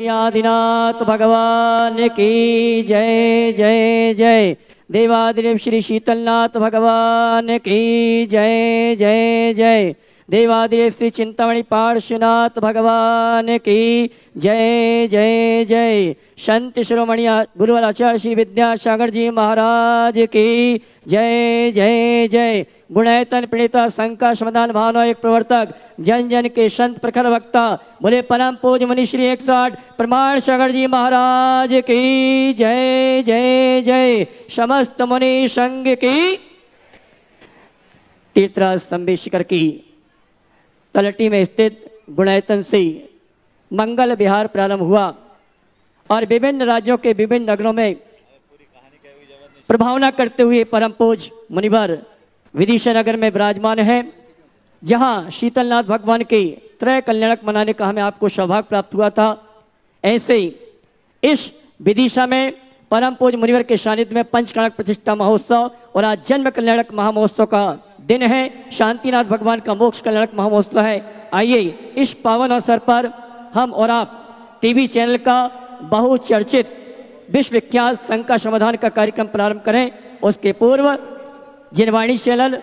श्री आदिनाथ भगवान की जय जय जय। देवादिदेव श्री शीतलनाथ भगवान की जय जय जय। देवादिदेव श्री चिंतामणि पार्श्वनाथ भगवान की जय जय जय। संत शिरोमणि गुरुवर आचार्य श्री विद्यासागर जी महाराज की जय जय जय। गुणैतन प्रणीता शंका समाधान भावना एक प्रवर्तक जन जन के संत प्रखर वक्ता बोले परम पूज मुनि श्री 108 प्रमाण सागर जी महाराज की जय जय जय। समस्त मुनि संघ की तीर्थराज संबे शिखर की तलटी में स्थित गुणैतन से मंगल विहार प्रारंभ हुआ और विभिन्न राज्यों के विभिन्न नगरों में प्रभावना करते हुए परम पूज मुनिवर विदिशा नगर में विराजमान है, जहां शीतलनाथ भगवान के त्रय कल्याणक मनाने का हमें आपको सौभाग्य प्राप्त हुआ था। ऐसे इस विदिशा में परम पूज मुनिवर के सानिध्य में पंचकणक प्रतिष्ठा महोत्सव और आज जन्म कल्याणक महामहोत्सव का दिन है। शांतिनाथ भगवान का मोक्ष कल्याणक महामहोत्सव है। आइए इस पावन अवसर पर हम और आप टीवी चैनल का बहुचर्चित विश्वविख्यात शंका समाधान का कार्यक्रम प्रारंभ करें। उसके पूर्व जिनवाणी चैनल,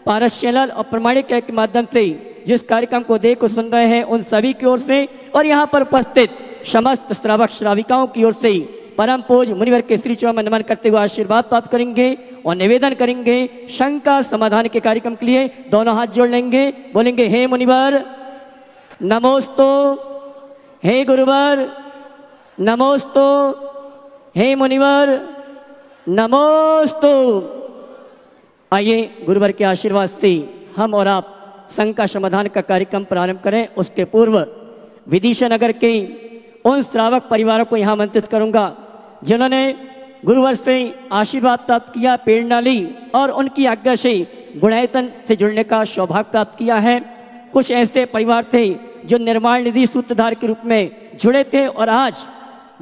पारस चैनल और प्रमाणिक के माध्यम से जिस कार्यक्रम को देख और सुन रहे हैं उन सभी की ओर से और यहाँ पर उपस्थित समस्त श्रावक श्राविकाओं की ओर से परम पूज मुनिवर के श्री चरणों में नमन करते हुए आशीर्वाद प्राप्त करेंगे और निवेदन करेंगे शंका समाधान के कार्यक्रम के लिए दोनों हाथ जोड़ लेंगे, बोलेंगे हे मुनिवर नमोस्तु, हे गुरुवर नमोस्तु, हे मुनिवर नमोस्तु। आइए गुरुवर के आशीर्वाद से हम और आप शंका समाधान का कार्यक्रम प्रारंभ करें। उसके पूर्व विदिशा नगर के उन श्रावक परिवारों को यहाँ आमंत्रित करूँगा जिन्होंने गुरुवर से आशीर्वाद प्राप्त किया, प्रेरणा ली और उनकी आज्ञा से गुणैतन से जुड़ने का सौभाग्य प्राप्त किया है। कुछ ऐसे परिवार थे जो निर्माण निधि सूत्रधार के रूप में जुड़े थे और आज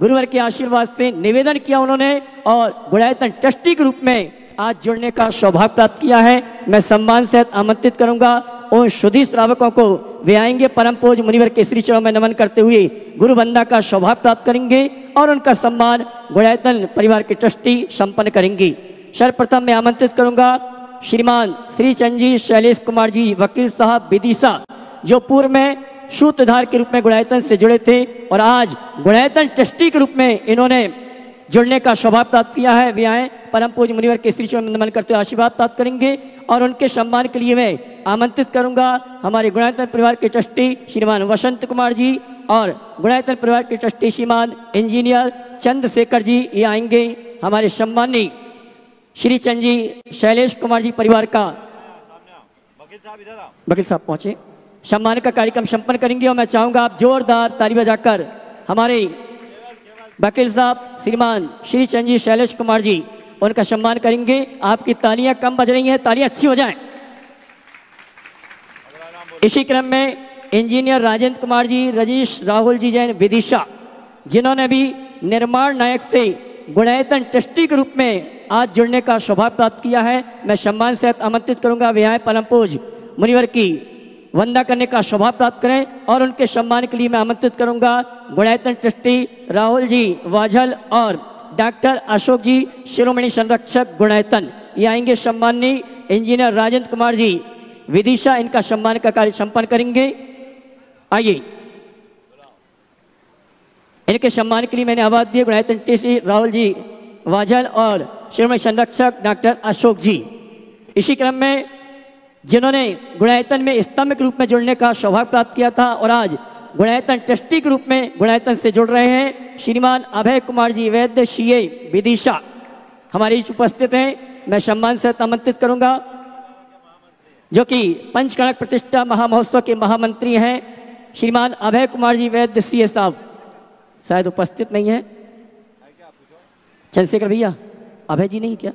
गुरुवर के आशीर्वाद से निवेदन किया उन्होंने और गुणैतन ट्रस्टी के रूप में आज जुड़ने का सौभाग्य प्राप्त किया है। मैं सम्मान से आमंत्रित करूंगा उन शुद्धि श्रावकों को, वे आएंगे परम पूज मुनिवर के श्री चरणों में नमन करते हुए गुरु वंदना का सौभाग्य प्राप्त करेंगे और उनका सम्मान गुणैतन परिवार के ट्रस्टी संपन्न करेंगे। सर्वप्रथम मैं आमंत्रित करूंगा श्रीमान श्री चंद शैलेश कुमार जी वकील साहब विदिशा, जो पूर्व में सूत्रधार के रूप में गुणैतन से जुड़े थे और आज गुणैतन ट्रस्टी के रूप में इन्होंने जुड़ने का सौभाग्य प्राप्त किया है। वे आए परम पूज मुनिवर के श्री चरणों में नमन करते हुए आशीर्वाद प्राप्त करेंगे और उनके सम्मान के लिए मैं आमंत्रित करूंगा हमारे गुणैतन परिवार के ट्रस्टी श्रीमान वसंत कुमार जी और गुणैतन परिवार के ट्रस्टी श्रीमान इंजीनियर चंद्रशेखर जी। ये आएंगे हमारे सम्मानी श्री चंद जी शैलेश कुमार जी परिवार का वकील साहब पहुंचे, सम्मान का कार्यक्रम संपन्न करेंगे और मैं चाहूंगा आप जोरदार ताली बजाकर हमारे वकील साहब श्रीमान श्री चंद जी शैलेश कुमार जी उनका सम्मान करेंगे। आपकी तालियां कम बज रही हैं, तालियां अच्छी हो जाएं। इसी क्रम में इंजीनियर राजेंद्र कुमार जी, रजीश राहुल जी जैन विदिशा, जिन्होंने भी निर्माण नायक से गुणैतन ट्रस्टी के रूप में आज जुड़ने का सौभाग्य प्राप्त किया है। मैं सम्मान से आमंत्रित करूंगा वे आए परम पूज मुनिवर की वंदना करने का सौभाग्य प्राप्त करें और उनके सम्मान के लिए मैं आमंत्रित करूंगा गुणैतन ट्रस्टी राहुल जी वाझल और डॉक्टर अशोक जी शिरोमणि संरक्षक गुणैतन। ये आएंगे सम्माननीय इंजीनियर राजेंद्र कुमार जी विदिशा, इनका सम्मान का कार्य संपन्न करेंगे। आइए इनके सम्मान के लिए मैंने आवाज दी गुणैतन ट्रस्टी राहुल जी वाझल और शिरोमणि संरक्षक डॉक्टर अशोक जी। इसी क्रम में जिन्होंने गुणैतन में स्तंभ के रूप में जुड़ने का सौभाग्य प्राप्त किया था और आज गुणैतन ट्रस्टी के रूप में गुणैतन से जुड़ रहे हैं श्रीमान अभय कुमार जी वैद्य सीए विदिशा हमारे उपस्थित हैं। मैं सम्मान से आमंत्रित करूंगा जो कि पंचकणक प्रतिष्ठा महामहोत्सव के महामंत्री हैं श्रीमान अभय कुमार जी वैद्य सीए साहब, शायद उपस्थित नहीं है। चंद्रशेखर भैया, अभय जी नहीं क्या?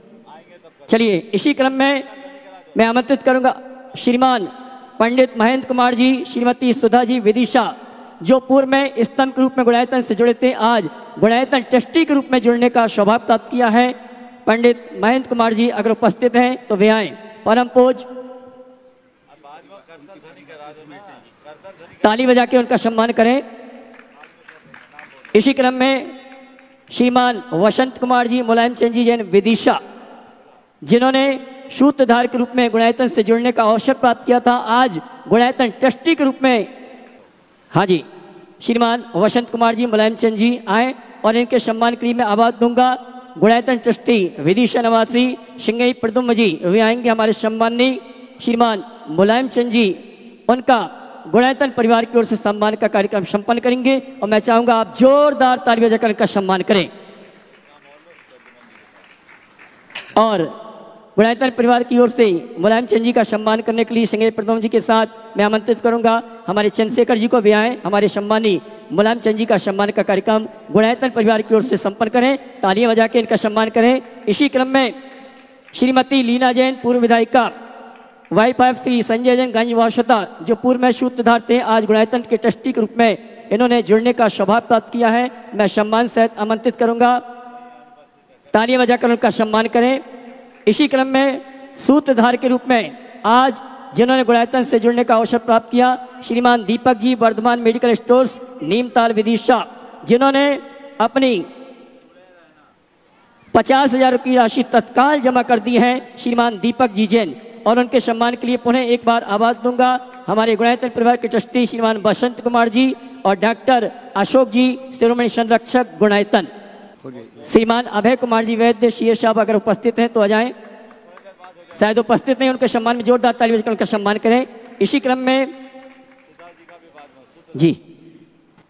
चलिए इसी क्रम में मैं आमंत्रित करूंगा श्रीमान पंडित महेंद्र कुमार जी, श्रीमती सुधा जी विदिशा, जो पूर्व में स्तंभ के रूप में गुणैतन से जुड़े थे, आज गुणैतन ट्रस्टी के रूप में जुड़ने का सौभाग्य प्राप्त किया है। पंडित महेंद्र कुमार जी अगर उपस्थित हैं तो वे आए। परम पूज ताली बजा के उनका सम्मान करें। इसी क्रम में श्रीमान वसंत कुमार जी मुलायम चंद जी जैन विदिशा, जिन्होंने सूत्रधार के रूप में गुणायतन से जुड़ने का अवसर प्राप्त किया था, आज गुणायतन ट्रस्टी के रूप में, हाँ जी, श्रीमान वसंत कुमार जी मुलायम चंद जी आए और इनके सम्मान के लिए मैं आवाज दूंगा। गुणायतन ट्रस्टी विदिशा निवासी सिंगई प्रदुम्न जी वे आएंगे हमारे सम्माननीय श्रीमान मुलायम चंद जी, उनका गुणायतन परिवार की ओर से सम्मान का कार्यक्रम संपन्न करेंगे और मैं चाहूंगा आप जोरदार ताली बजाकर इनका सम्मान करें। और गुणायतन परिवार की ओर से मुलायम चंद जी का सम्मान करने के लिए सिंगई प्रदुम्न जी के साथ मैं आमंत्रित करूंगा हमारे चंद्रशेखर जी को भी आए, हमारे सम्मानी मुलायम चंद जी का सम्मान का कार्यक्रम गुणायतन परिवार की ओर से संपन्न करें, तालियां बजा के इनका सम्मान करें। इसी क्रम में श्रीमती लीना जैन पूर्व विधायिका, वाइफ ऑफ श्री संजय जैन गंजवासता, जो पूर्व में सूत्रधार थे, आज गुणायतन के ट्रस्टी के रूप में इन्होंने जुड़ने का सौभाग्य प्राप्त किया है। मैं सम्मान सहित आमंत्रित करूंगा, तालियां बजाकर उनका सम्मान करें। इसी क्रम में सूत्रधार के रूप में आज जिन्होंने गुणायतन से जुड़ने का अवसर प्राप्त किया, श्रीमान दीपक जी वर्धमान मेडिकल स्टोर्स नीमताल विदिशा, जिन्होंने अपनी 50,000 की राशि तत्काल जमा कर दी है, श्रीमान दीपक जी जैन, और उनके सम्मान के लिए पुनः एक बार आवाज दूंगा हमारे गुणायतन परिवार के ट्रस्टी श्रीमान बसंत कुमार जी और डॉक्टर अशोक जी शिरोमणि संरक्षक गुणायतन। श्रीमान अभय कुमार जी वैद्य शीर साहब अगर उपस्थित हैं तो आ जाएं, शायद उपस्थित नहीं, उनके सम्मान में जोरदार ताली बजाकर उनका सम्मान करें। इसी क्रम में जी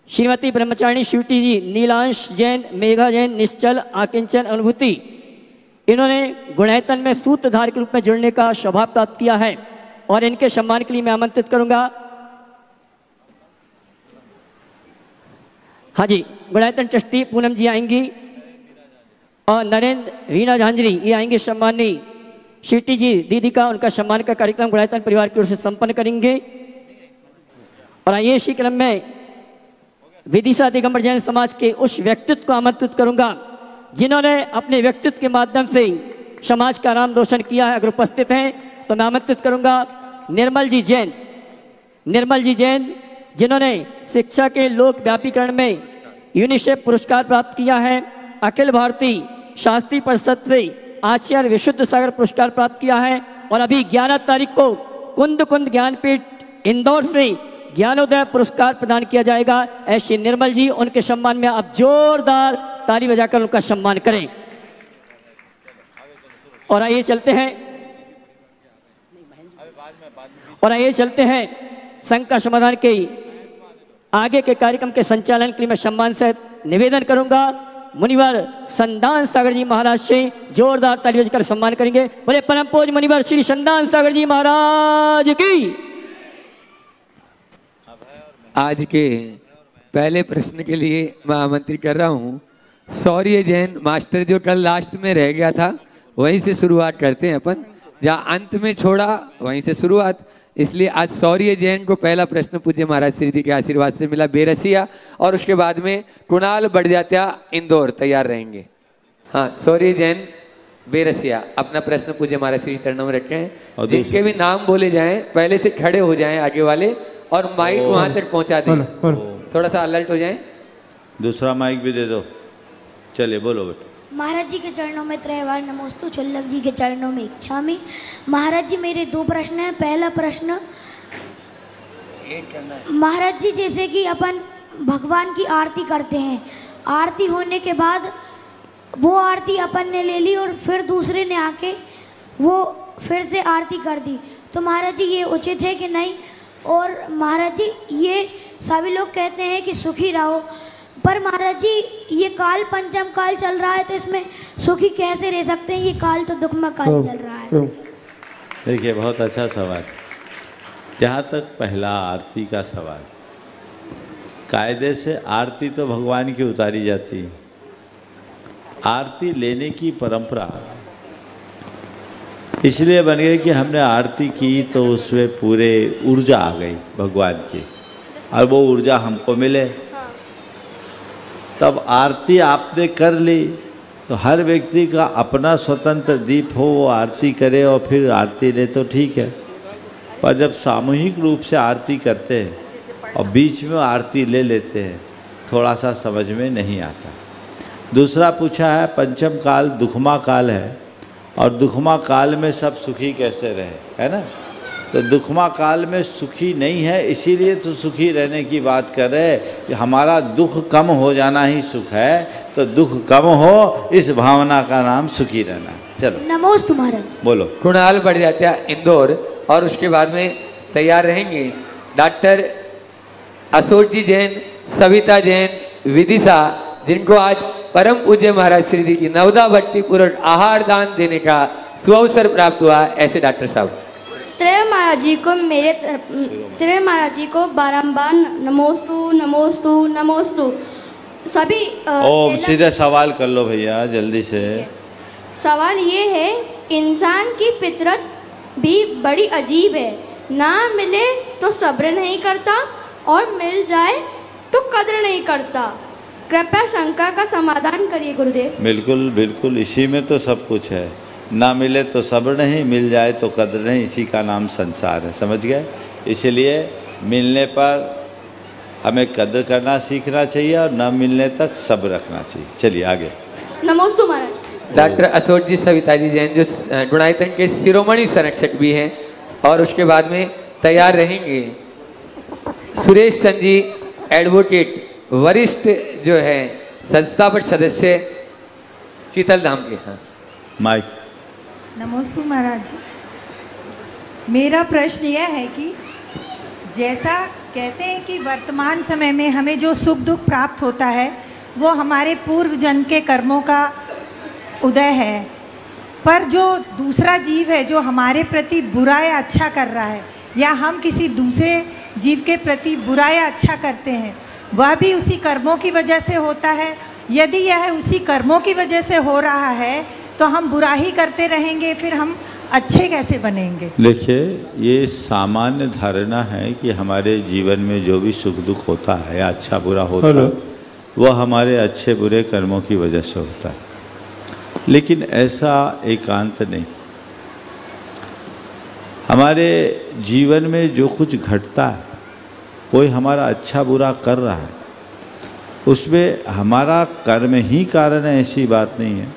श्रीमती ब्रह्मचारिणी स्वीटी जी, नीलांश जैन, मेघा जैन, निश्चल, आकिंचन, अनुभूति, इन्होंने गुणायतन में सूत्रधार के रूप में जुड़ने का सौभाग्य प्राप्त किया है और इनके सम्मान के लिए मैं आमंत्रित करूंगा। हाँ जी, गुणायतन ट्रस्टी पूनम जी आएंगी और नरेंद्र रीना झांझरी ये आएंगे सम्मानी शीटी जी दीदी का, उनका सम्मान का कार्यक्रम गुणायतन परिवार की ओर से संपन्न करेंगे। और आइए इसी क्रम में विदिशा दिगंबर जैन समाज के उस व्यक्तित्व को आमंत्रित करूंगा जिन्होंने अपने व्यक्तित्व के माध्यम से समाज का नाम रोशन किया है। अगर उपस्थित हैं तो मैं आमंत्रित करूंगा निर्मल जी जैन, निर्मल जी जैन जिन्होंने शिक्षा के लोकव्यापीकरण में यूनिसेफ पुरस्कार प्राप्त किया है, अखिल भारतीय शास्त्री परिषद से आचार्य विशुद्ध सागर पुरस्कार प्राप्त किया है और अभी 11 तारीख को कुंद कुंद ज्ञानपीठ इंदौर से ज्ञानोदय पुरस्कार प्रदान किया जाएगा। ऐसे निर्मल जी, उनके सम्मान में आप जोरदार ताली बजाकर उनका सम्मान करें। और आइए चलते हैं संघ का समाधान के आगे के कार्यक्रम के संचालन के लिए मैं सम्मान से निवेदन करूंगा मुनिवर संदान सागर जी महाराज से जोरदार ताली बजाकर सम्मान करेंगे। बोले परम पूज मुनिवर श्री संदान सागर जी महाराज की। आज के पहले प्रश्न के लिए मैं आमंत्रित कर रहा हूँ शौर्य जैन मास्टर, जो कल लास्ट में रह गया था, वहीं से शुरुआत करते हैं अपन, जहाँ अंत में छोड़ा वहीं से शुरुआत। इसलिए आज शौर्य जैन को पहला प्रश्न पूज्य महाराज श्री जी के आशीर्वाद से मिला, बेरसिया, और उसके बाद में कुणाल बढ़जात्या इंदौर तैयार रहेंगे। हाँ, शौर्य जैन बेरसिया अपना प्रश्न पूज्य महाराज श्री चरणों में रखें। जिनके भी नाम बोले जाएं पहले से खड़े हो जाएं आगे वाले और माइक वहां तक पहुंचा दें, थोड़ा सा अलर्ट हो जाएं। दूसरा माइक भी दे दो। चलिए बोलो बेटा। महाराज जी के चरणों में त्रैवार नमोस्तु, चुल्लक जी के चरणों में इच्छामि। महाराज जी मेरे 2 प्रश्न हैं। पहला प्रश्न, महाराज जी जैसे कि अपन भगवान की आरती करते हैं, आरती होने के बाद वो आरती अपन ने ले ली और फिर दूसरे ने आके वो फिर से आरती कर दी, तो महाराज जी ये उचित है कि नहीं? और महाराज जी ये सभी लोग कहते हैं कि सुखी रहो, पर महाराज जी ये काल पंचम काल चल रहा है, तो इसमें सुखी कैसे रह सकते हैं? ये काल तो दुखमय काल चल रहा है। देखिए, बहुत अच्छा सवाल। जहाँ तक पहला आरती का सवाल, कायदे से आरती तो भगवान की उतारी जाती है। आरती लेने की परंपरा इसलिए बन गई कि हमने आरती की तो उसमें पूरे ऊर्जा आ गई भगवान की, और वो ऊर्जा हमको मिले। तब आरती आपने कर ली तो हर व्यक्ति का अपना स्वतंत्र दीप हो, वो आरती करे और फिर आरती ले तो ठीक है। पर जब सामूहिक रूप से आरती करते हैं और बीच में आरती ले लेते हैं थोड़ा सा समझ में नहीं आता। दूसरा पूछा है पंचम काल दुखमा काल है और दुखमा काल में सब सुखी कैसे रहे, है ना। तो दुखमा काल में सुखी नहीं है, इसीलिए तो सुखी रहने की बात कर रहे हैं कि हमारा दुख कम हो जाना ही सुख है, तो दुख कम हो इस भावना का नाम सुखी रहना। चलो नमोस्तु महाराज। बोलो। कुणाल बढ़िया इंदौर, और उसके बाद में तैयार रहेंगे डॉक्टर अशोक जी जैन, सविता जैन, विदिशा, जिनको आज परम पूज्य महाराज श्री जी की नवदा भट्टी पूर्ण आहार दान देने का सुअवसर प्राप्त हुआ। ऐसे डॉक्टर साहब। त्रय महाराज जी को त्रय महाराज जी को बारंबार नमोस्तु नमोस्तु नमोस्तु। सभी ओम सीधे सवाल कर लो भैया जल्दी से। सवाल ये है, इंसान की फितरत भी बड़ी अजीब है, ना मिले तो सब्र नहीं करता और मिल जाए तो कद्र नहीं करता। कृपया शंका का समाधान करिए गुरुदेव। बिल्कुल बिल्कुल, इसी में तो सब कुछ है। ना मिले तो सब्र नहीं, मिल जाए तो कद्र नहीं, इसी का नाम संसार है। समझ गए। इसलिए मिलने पर हमें कद्र करना सीखना चाहिए और न मिलने तक सब्र रखना चाहिए। चलिए आगे। नमोस्तु महाराज। डॉक्टर अशोक जी, सविता जी जैन, जो गुणायतन के शिरोमणि संरक्षक भी हैं, और उसके बाद में तैयार रहेंगे सुरेश चंद जी, एडवोकेट, वरिष्ठ जो है संस्थापक सदस्य शीतल धाम के। हाँ माइक। नमोस्तु महाराज जी। मेरा प्रश्न यह है कि जैसा कहते हैं कि वर्तमान समय में हमें जो सुख दुख प्राप्त होता है वो हमारे पूर्व जन्म के कर्मों का उदय है, पर जो दूसरा जीव है जो हमारे प्रति बुरा या अच्छा कर रहा है, या हम किसी दूसरे जीव के प्रति बुरा या अच्छा करते हैं, वह भी उसी कर्मों की वजह से होता है। यदि यह उसी कर्मों की वजह से हो रहा है तो हम बुरा ही करते रहेंगे, फिर हम अच्छे कैसे बनेंगे? देखिए, ये सामान्य धारणा है कि हमारे जीवन में जो भी सुख दुख होता है या अच्छा बुरा होता है वह हमारे अच्छे बुरे कर्मों की वजह से होता है, लेकिन ऐसा एकांत नहीं। हमारे जीवन में जो कुछ घटता है, कोई हमारा अच्छा बुरा कर रहा है, उसमें हमारा कर्म ही कारण है, ऐसी बात नहीं है।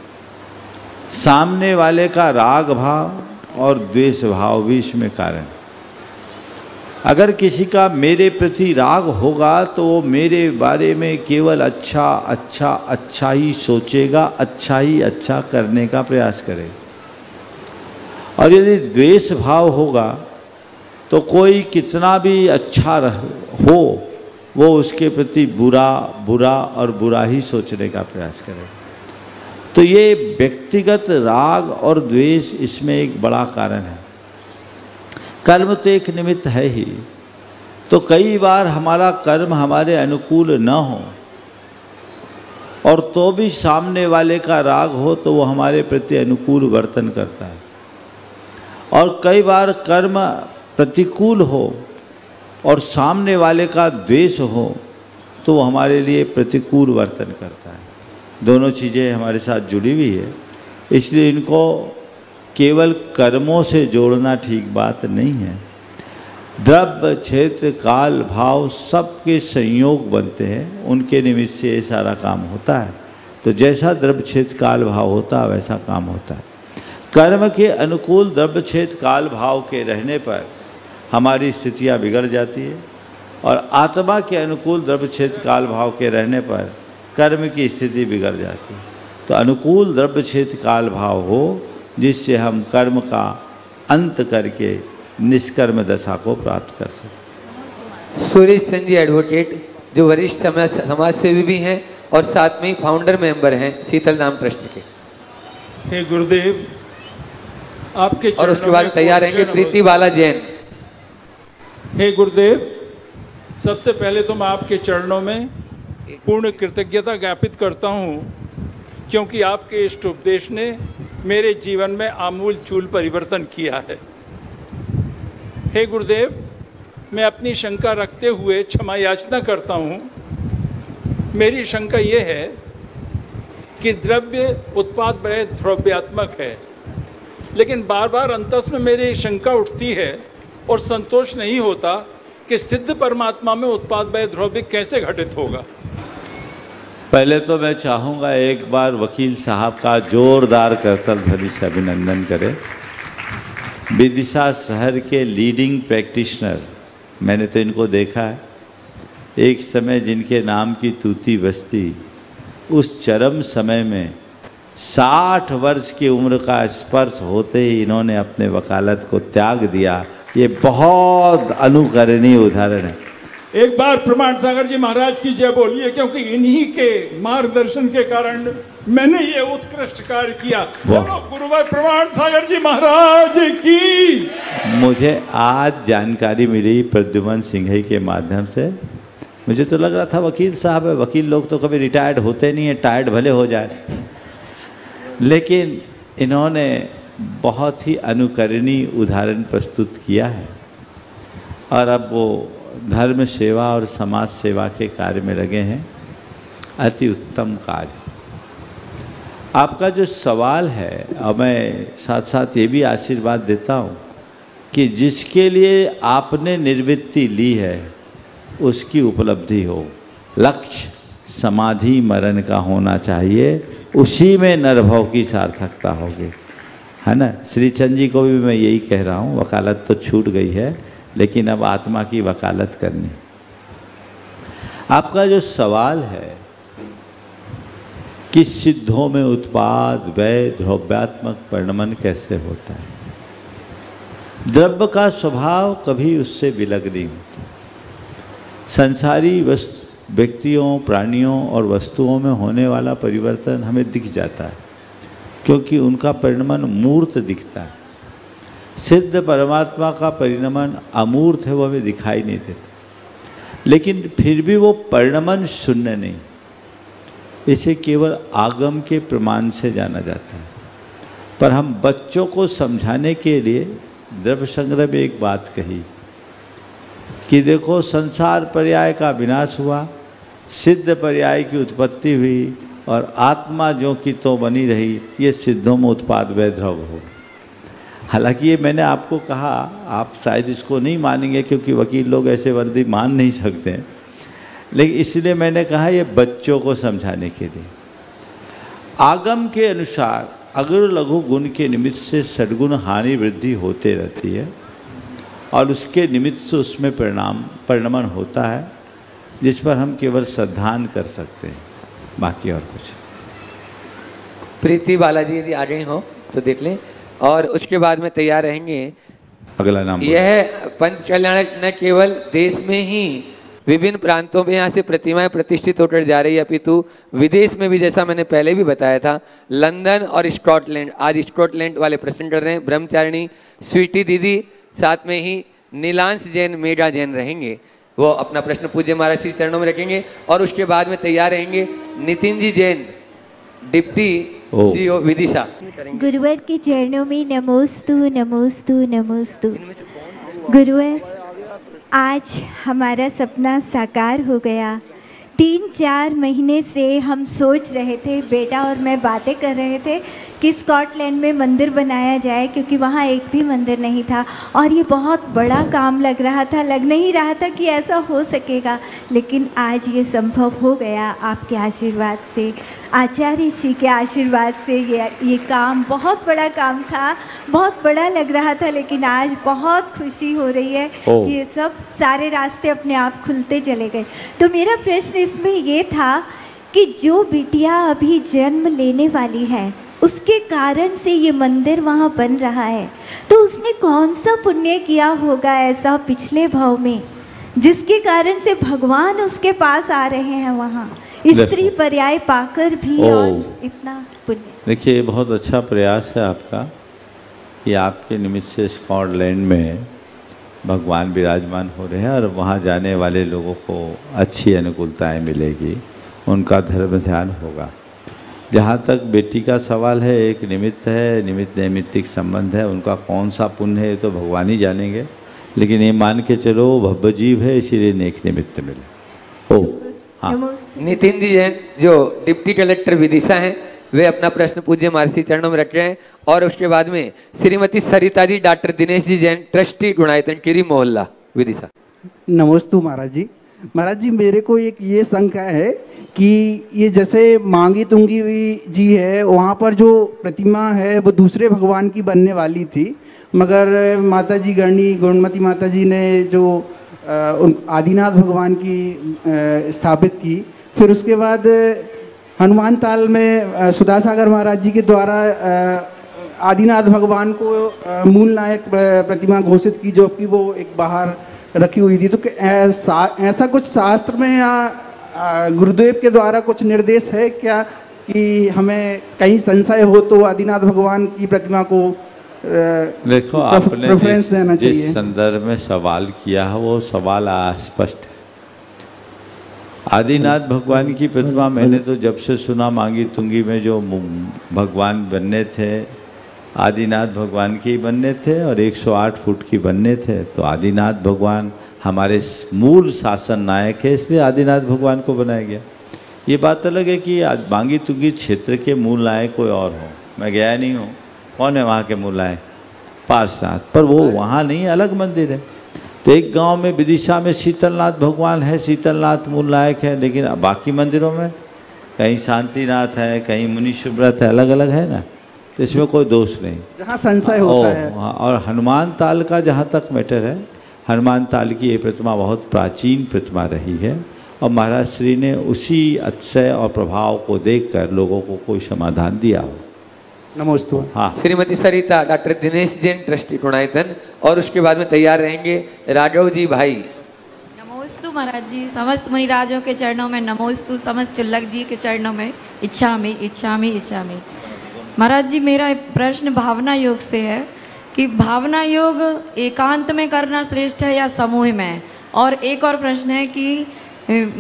सामने वाले का राग भाव और द्वेष भाव भी इसमें कारण। अगर किसी का मेरे प्रति राग होगा तो वो मेरे बारे में केवल अच्छा अच्छा अच्छा ही सोचेगा, अच्छा ही अच्छा करने का प्रयास करेगा। और यदि द्वेष भाव होगा तो कोई कितना भी अच्छा हो वो उसके प्रति बुरा बुरा और बुरा ही सोचने का प्रयास करेगा। तो ये व्यक्तिगत राग और द्वेष इसमें एक बड़ा कारण है। कर्म तो एक निमित्त है ही, तो कई बार हमारा कर्म हमारे अनुकूल न हो और तो भी सामने वाले का राग हो तो वो हमारे प्रति अनुकूल वर्तन करता है, और कई बार कर्म प्रतिकूल हो और सामने वाले का द्वेष हो तो वो हमारे लिए प्रतिकूल वर्तन करता है। दोनों चीज़ें हमारे साथ जुड़ी हुई है, इसलिए इनको केवल कर्मों से जोड़ना ठीक बात नहीं है। द्रव्य क्षेत्र काल भाव सबके संयोग बनते हैं, उनके निमित्त से ये सारा काम होता है। तो जैसा द्रव्य क्षेत्र काल भाव होता है वैसा काम होता है। कर्म के अनुकूल द्रव्य क्षेत्र काल भाव के रहने पर हमारी स्थितियाँ बिगड़ जाती है, और आत्मा के अनुकूल द्रव्य क्षेत्र काल भाव के रहने पर कर्म की स्थिति बिगड़ जाती है। तो अनुकूल द्रव्य क्षेत्र काल भाव हो जिससे हम कर्म का अंत करके निष्कर्म दशा को प्राप्त कर सकें। सुरेश चंद जी, एडवोकेट, जो वरिष्ठ समाज सेवी भी हैं और साथ में फाउंडर मेंबर हैं शीतल धाम ट्रस्ट के। हे गुरुदेव, आपके और उसके बाद तैयार रहेंगे प्रीति बाला जैन। हे गुरुदेव, सबसे पहले तो मैं आपके चरणों में पूर्ण कृतज्ञता ज्ञापित करता हूँ, क्योंकि आपके इष्ट उपदेश ने मेरे जीवन में आमूल चूल परिवर्तन किया है। हे गुरुदेव, मैं अपनी शंका रखते हुए क्षमा याचना करता हूँ। मेरी शंका ये है कि द्रव्य उत्पाद बड़े द्रव्यात्मक है, लेकिन बार बार अंतस में मेरी शंका उठती है और संतोष नहीं होता कि सिद्ध परमात्मा में उत्पाद वय द्रव्य कैसे घटित होगा। पहले तो मैं चाहूँगा एक बार वकील साहब का जोरदार करतल ध्वनि से अभिनंदन करें। विदिशा शहर के लीडिंग प्रैक्टिशनर, मैंने तो इनको देखा है, एक समय जिनके नाम की तूती बस्ती, उस चरम समय में 60 वर्ष की उम्र का स्पर्श होते ही इन्होंने अपने वकालत को त्याग दिया। ये बहुत अनुकरणीय उदाहरण है। एक बार प्रमाण सागर जी महाराज की जय बोलिए, क्योंकि इन्हीं के मार्गदर्शन के कारण मैंने ये उत्कृष्ट कार्य किया। बोलो गुरुवर प्रमाण सागर जी महाराज की। मुझे आज जानकारी मिली प्रद्युमन सिंघई के माध्यम से। मुझे तो लग रहा था वकील साहब है, वकील लोग तो कभी रिटायर्ड होते नहीं है, टायर्ड भले हो जाए, लेकिन इन्होंने बहुत ही अनुकरणीय उदाहरण प्रस्तुत किया है और अब वो धर्म सेवा और समाज सेवा के कार्य में लगे हैं। अति उत्तम कार्य। आपका जो सवाल है, और मैं साथ साथ ये भी आशीर्वाद देता हूँ कि जिसके लिए आपने निर्वृत्ति ली है उसकी उपलब्धि हो। लक्ष्य समाधि मरण का होना चाहिए, उसी में नरभव की सार्थकता होगी, है ना। श्रीचंद जी को भी मैं यही कह रहा हूँ, वकालत तो छूट गई है लेकिन अब आत्मा की वकालत करनी। आपका जो सवाल है कि सिद्धों में उत्पाद वै द्रव्यात्मक परिणमन कैसे होता है, द्रव्य का स्वभाव कभी उससे विलग नहीं होता। संसारी व्यक्तियों, प्राणियों और वस्तुओं में होने वाला परिवर्तन हमें दिख जाता है क्योंकि उनका परिणमन मूर्त दिखता है। सिद्ध परमात्मा का परिणमन अमूर्त है, वो हमें दिखाई नहीं देता, लेकिन फिर भी वो परिणमन शून्य नहीं, इसे केवल आगम के प्रमाण से जाना जाता है। पर हम बच्चों को समझाने के लिए द्रव्य संग्रह में एक बात कही कि देखो संसार पर्याय का विनाश हुआ, सिद्ध पर्याय की उत्पत्ति हुई और आत्मा जो कि तो बनी रही। ये सिद्धों में उत्पाद वै द्रव्य हो। हालांकि ये मैंने आपको कहा, आप शायद इसको नहीं मानेंगे क्योंकि वकील लोग ऐसे वर्दी मान नहीं सकते हैं, लेकिन इसलिए मैंने कहा ये बच्चों को समझाने के लिए। आगम के अनुसार अगर लघु गुण के निमित्त से सद्गुण हानि वृद्धि होते रहती है और उसके निमित्त से उसमें परिणमन होता है, जिस पर हम केवल श्रद्धान कर सकते हैं, बाकी और कुछ। प्रीति बालाजी यदि आ गई हो तो देख लें और उसके बाद में तैयार रहेंगे। अगला नाम यह पंच कल्याणक न केवल देश में ही विभिन्न प्रांतों में यहाँ से प्रतिमाएं प्रतिष्ठित होकर जा रही है, अपितु विदेश में भी, जैसा मैंने पहले भी बताया था, लंदन और स्कॉटलैंड। आज स्कॉटलैंड वाले प्रश्न कर रहे हैं। ब्रह्मचारिणी स्वीटी दीदी, साथ में ही नीलांश जैन, मेगा जैन रहेंगे। वो अपना प्रश्न पूज्य महाराज श्री चरणों में रखेंगे और उसके बाद में तैयार रहेंगे नितिन जी जैन, डिप्टी सीओ विदिशा। गुरुवर के चरणों में नमोस्तु नमोस्तु नमोस्तु। गुरुवर, आज हमारा सपना साकार हो गया। 3-4 महीने से हम सोच रहे थे, बेटा और मैं बातें कर रहे थे कि स्कॉटलैंड में मंदिर बनाया जाए, क्योंकि वहाँ एक भी मंदिर नहीं था और ये बहुत बड़ा काम लग रहा था। लग नहीं रहा था कि ऐसा हो सकेगा, लेकिन आज ये संभव हो गया आपके आशीर्वाद से, आचार्य जी के आशीर्वाद से। ये काम बहुत बड़ा काम था, बहुत बड़ा लग रहा था, लेकिन आज बहुत खुशी हो रही है कि ये सब सारे रास्ते अपने आप खुलते चले गए। तो मेरा प्रश्न इसमें ये था कि जो बिटिया अभी जन्म लेने वाली है, उसके कारण से ये मंदिर वहाँ बन रहा है, तो उसने कौन सा पुण्य किया होगा ऐसा पिछले भाव में, जिसके कारण से भगवान उसके पास आ रहे हैं वहाँ, स्त्री पर्याय पाकर भी, और इतना पुण्य। देखिए, बहुत अच्छा प्रयास है आपका कि आपके निमित्त से स्कॉटलैंड में भगवान विराजमान हो रहे हैं और वहाँ जाने वाले लोगों को अच्छी अनुकूलताएं मिलेगी, उनका धर्म ध्यान होगा। जहाँ तक बेटी का सवाल है, एक निमित्त है, निमित्त नैमित्तिक संबंध है, उनका कौन सा पुण्य है तो भगवान ही जानेंगे, लेकिन ये मान के चलो भव्य जीव है, इसीलिए नेक निमित्त मिले। हाँ, नितिन जी जैन जो डिप्टी कलेक्टर विदिशा हैं, वे अपना प्रश्न पूज्य महर्षि चरणों में रख रहे हैं और उसके बाद में श्रीमती सरिता जी, डॉक्टर दिनेश जी जैन, ट्रस्टी गुणायतन किरी मोहल्ला, विदिशा। नमोस्तु महाराज जी। महाराज जी, मेरे को एक ये शंका है कि ये जैसे मांगी तुंगी जी है, वहाँ पर जो प्रतिमा है वो दूसरे भगवान की बनने वाली थी, मगर माता जी गुणमती माता जी ने जो आदिनाथ भगवान की स्थापित की। फिर उसके बाद हनुमान ताल में सुधासागर महाराज जी के द्वारा आदिनाथ भगवान को मूल नायक प्रतिमा घोषित की, जो कि वो एक बाहर रखी हुई थी। तो ऐसा कुछ शास्त्र में या गुरुदेव के द्वारा कुछ निर्देश है क्या कि हमें कहीं संशय हो तो आदिनाथ भगवान की प्रतिमा को देखो, आपने जिस संदर्भ में सवाल किया है वो सवाल अस्पष्ट है। आदिनाथ भगवान की प्रतिमा मैंने तो जब से सुना, मांगी तुंगी में जो भगवान बनने थे आदिनाथ भगवान के ही बनने थे और 108 फुट की बनने थे। तो आदिनाथ भगवान हमारे मूल शासन नायक है, इसलिए आदिनाथ भगवान को बनाया गया। ये बात अलग है कि आज मांगी तुंगी क्षेत्र के मूल नायक कोई और हो, मैं गया नहीं हूँ, कौन है वहाँ के मूल नायक? पार्श्वनाथ, पर वो वहाँ नहीं, अलग मंदिर है। तो एक गांव में विदिशा में शीतलनाथ भगवान है, शीतलनाथ मूल नायक है, लेकिन बाकी मंदिरों में कहीं शांतिनाथ है, कहीं मुनि सुब्रत है, अलग अलग है ना, तो इसमें कोई दोष नहीं, जहाँ संशय होता है। और हनुमान ताल का जहाँ तक मैटर है, हनुमान ताल की ये प्रतिमा बहुत प्राचीन प्रतिमा रही है और महाराज श्री ने उसी अतिशय और प्रभाव को देखकर लोगों को कोई समाधान दिया हो। नमोस्तु। हाँ, श्रीमती सरिता, डॉक्टर दिनेश जैन, ट्रस्टी गुणायतन, और उसके बाद में तैयार रहेंगे राघव जी भाई। नमोस्तु महाराज जी, समस्त मुनिराजों के चरणों में नमोस्तु, समस्त चुल्लक जी के चरणों में इच्छामि इच्छामि इच्छामि। महाराज जी, मेरा प्रश्न भावना योग से है कि भावना योग एकांत में करना श्रेष्ठ है या समूह में? और एक और प्रश्न है कि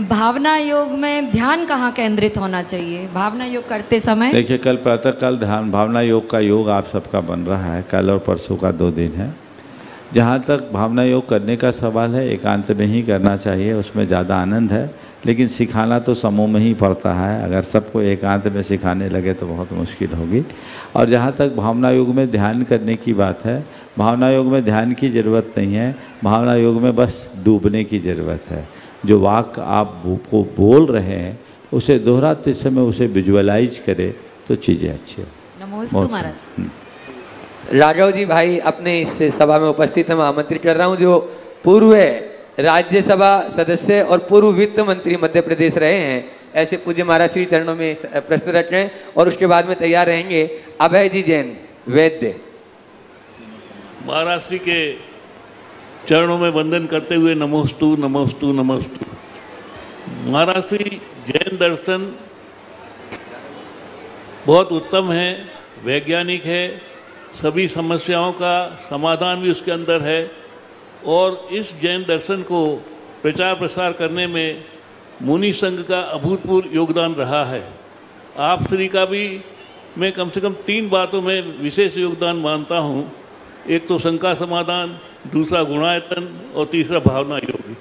भावना योग में ध्यान कहाँ केंद्रित होना चाहिए भावना योग करते समय? देखिए, कल प्रातःकाल ध्यान भावना योग का योग आप सबका बन रहा है, कल और परसों का 2 दिन है। जहाँ तक भावना योग करने का सवाल है, एकांत में ही करना चाहिए, उसमें ज़्यादा आनंद है, लेकिन सिखाना तो समूह में ही पड़ता है। अगर सबको एकांत में सिखाने लगे तो बहुत मुश्किल होगी। और जहाँ तक भावना योग में ध्यान करने की बात है, भावना योग में ध्यान की ज़रूरत नहीं है, भावना योग में बस डूबने की ज़रूरत है। जो वाक्य आप को बोल रहे हैं उसे दोहराते समय उसे विजुअलाइज करें तो चीज़ें अच्छी हो। नमोस्तु महाराज। राघव जी भाई अपने इस सभा में उपस्थित है, मैं आमंत्रित कर रहा हूँ। जो पूर्व राज्यसभा सदस्य और पूर्व वित्त मंत्री मध्य प्रदेश रहे हैं, ऐसे पूज्य महाराज श्री चरणों में प्रश्न रखें और उसके बाद में तैयार रहेंगे अभय जी जैन वैद्य। महाराज श्री के चरणों में वंदन करते हुए नमोस्तु नमोस्तु नमोस्तु। महाराज श्री जैन दर्शन बहुत उत्तम है, वैज्ञानिक है, सभी समस्याओं का समाधान भी उसके अंदर है और इस जैन दर्शन को प्रचार प्रसार करने में मुनि संघ का अभूतपूर्व योगदान रहा है। आप श्री का भी मैं कम से कम 3 बातों में विशेष योगदान मानता हूँ। एक तो शंका समाधान, दूसरा गुणायतन और तीसरा भावना योगी।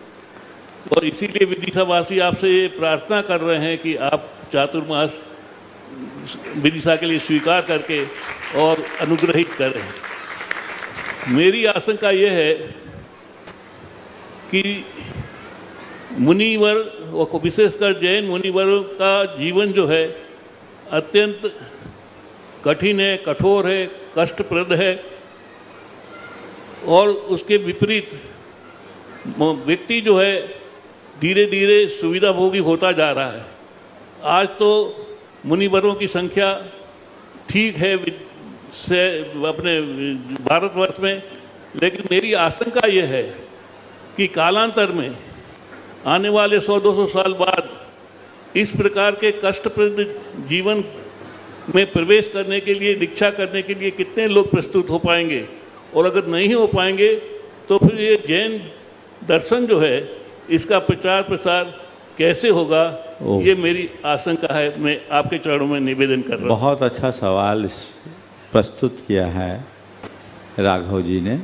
और इसीलिए विदिशावासी आपसे ये प्रार्थना कर रहे हैं कि आप चातुर्मास विदिशा के लिए स्वीकार करके और अनुग्रहित करें। मेरी आशंका ये है कि मुनिवर और विशेषकर जैन मुनिवर का जीवन जो है अत्यंत कठिन है, कठोर है, कष्टप्रद है और उसके विपरीत व्यक्ति जो है धीरे धीरे सुविधाभोगी होता जा रहा है। आज तो मुनिवरों की संख्या ठीक है से अपने भारतवर्ष में, लेकिन मेरी आशंका ये है कि कालांतर में आने वाले 100-200 साल बाद इस प्रकार के कष्टप्रद जीवन में प्रवेश करने के लिए, दीक्षा करने के लिए कितने लोग प्रस्तुत हो पाएंगे, और अगर नहीं हो पाएंगे तो फिर ये जैन दर्शन जो है इसका प्रचार प्रसार कैसे होगा, ये मेरी आशंका है। मैं आपके चरणों में निवेदन कर रहा हूँ। बहुत अच्छा सवाल प्रस्तुत किया है राघव जी ने।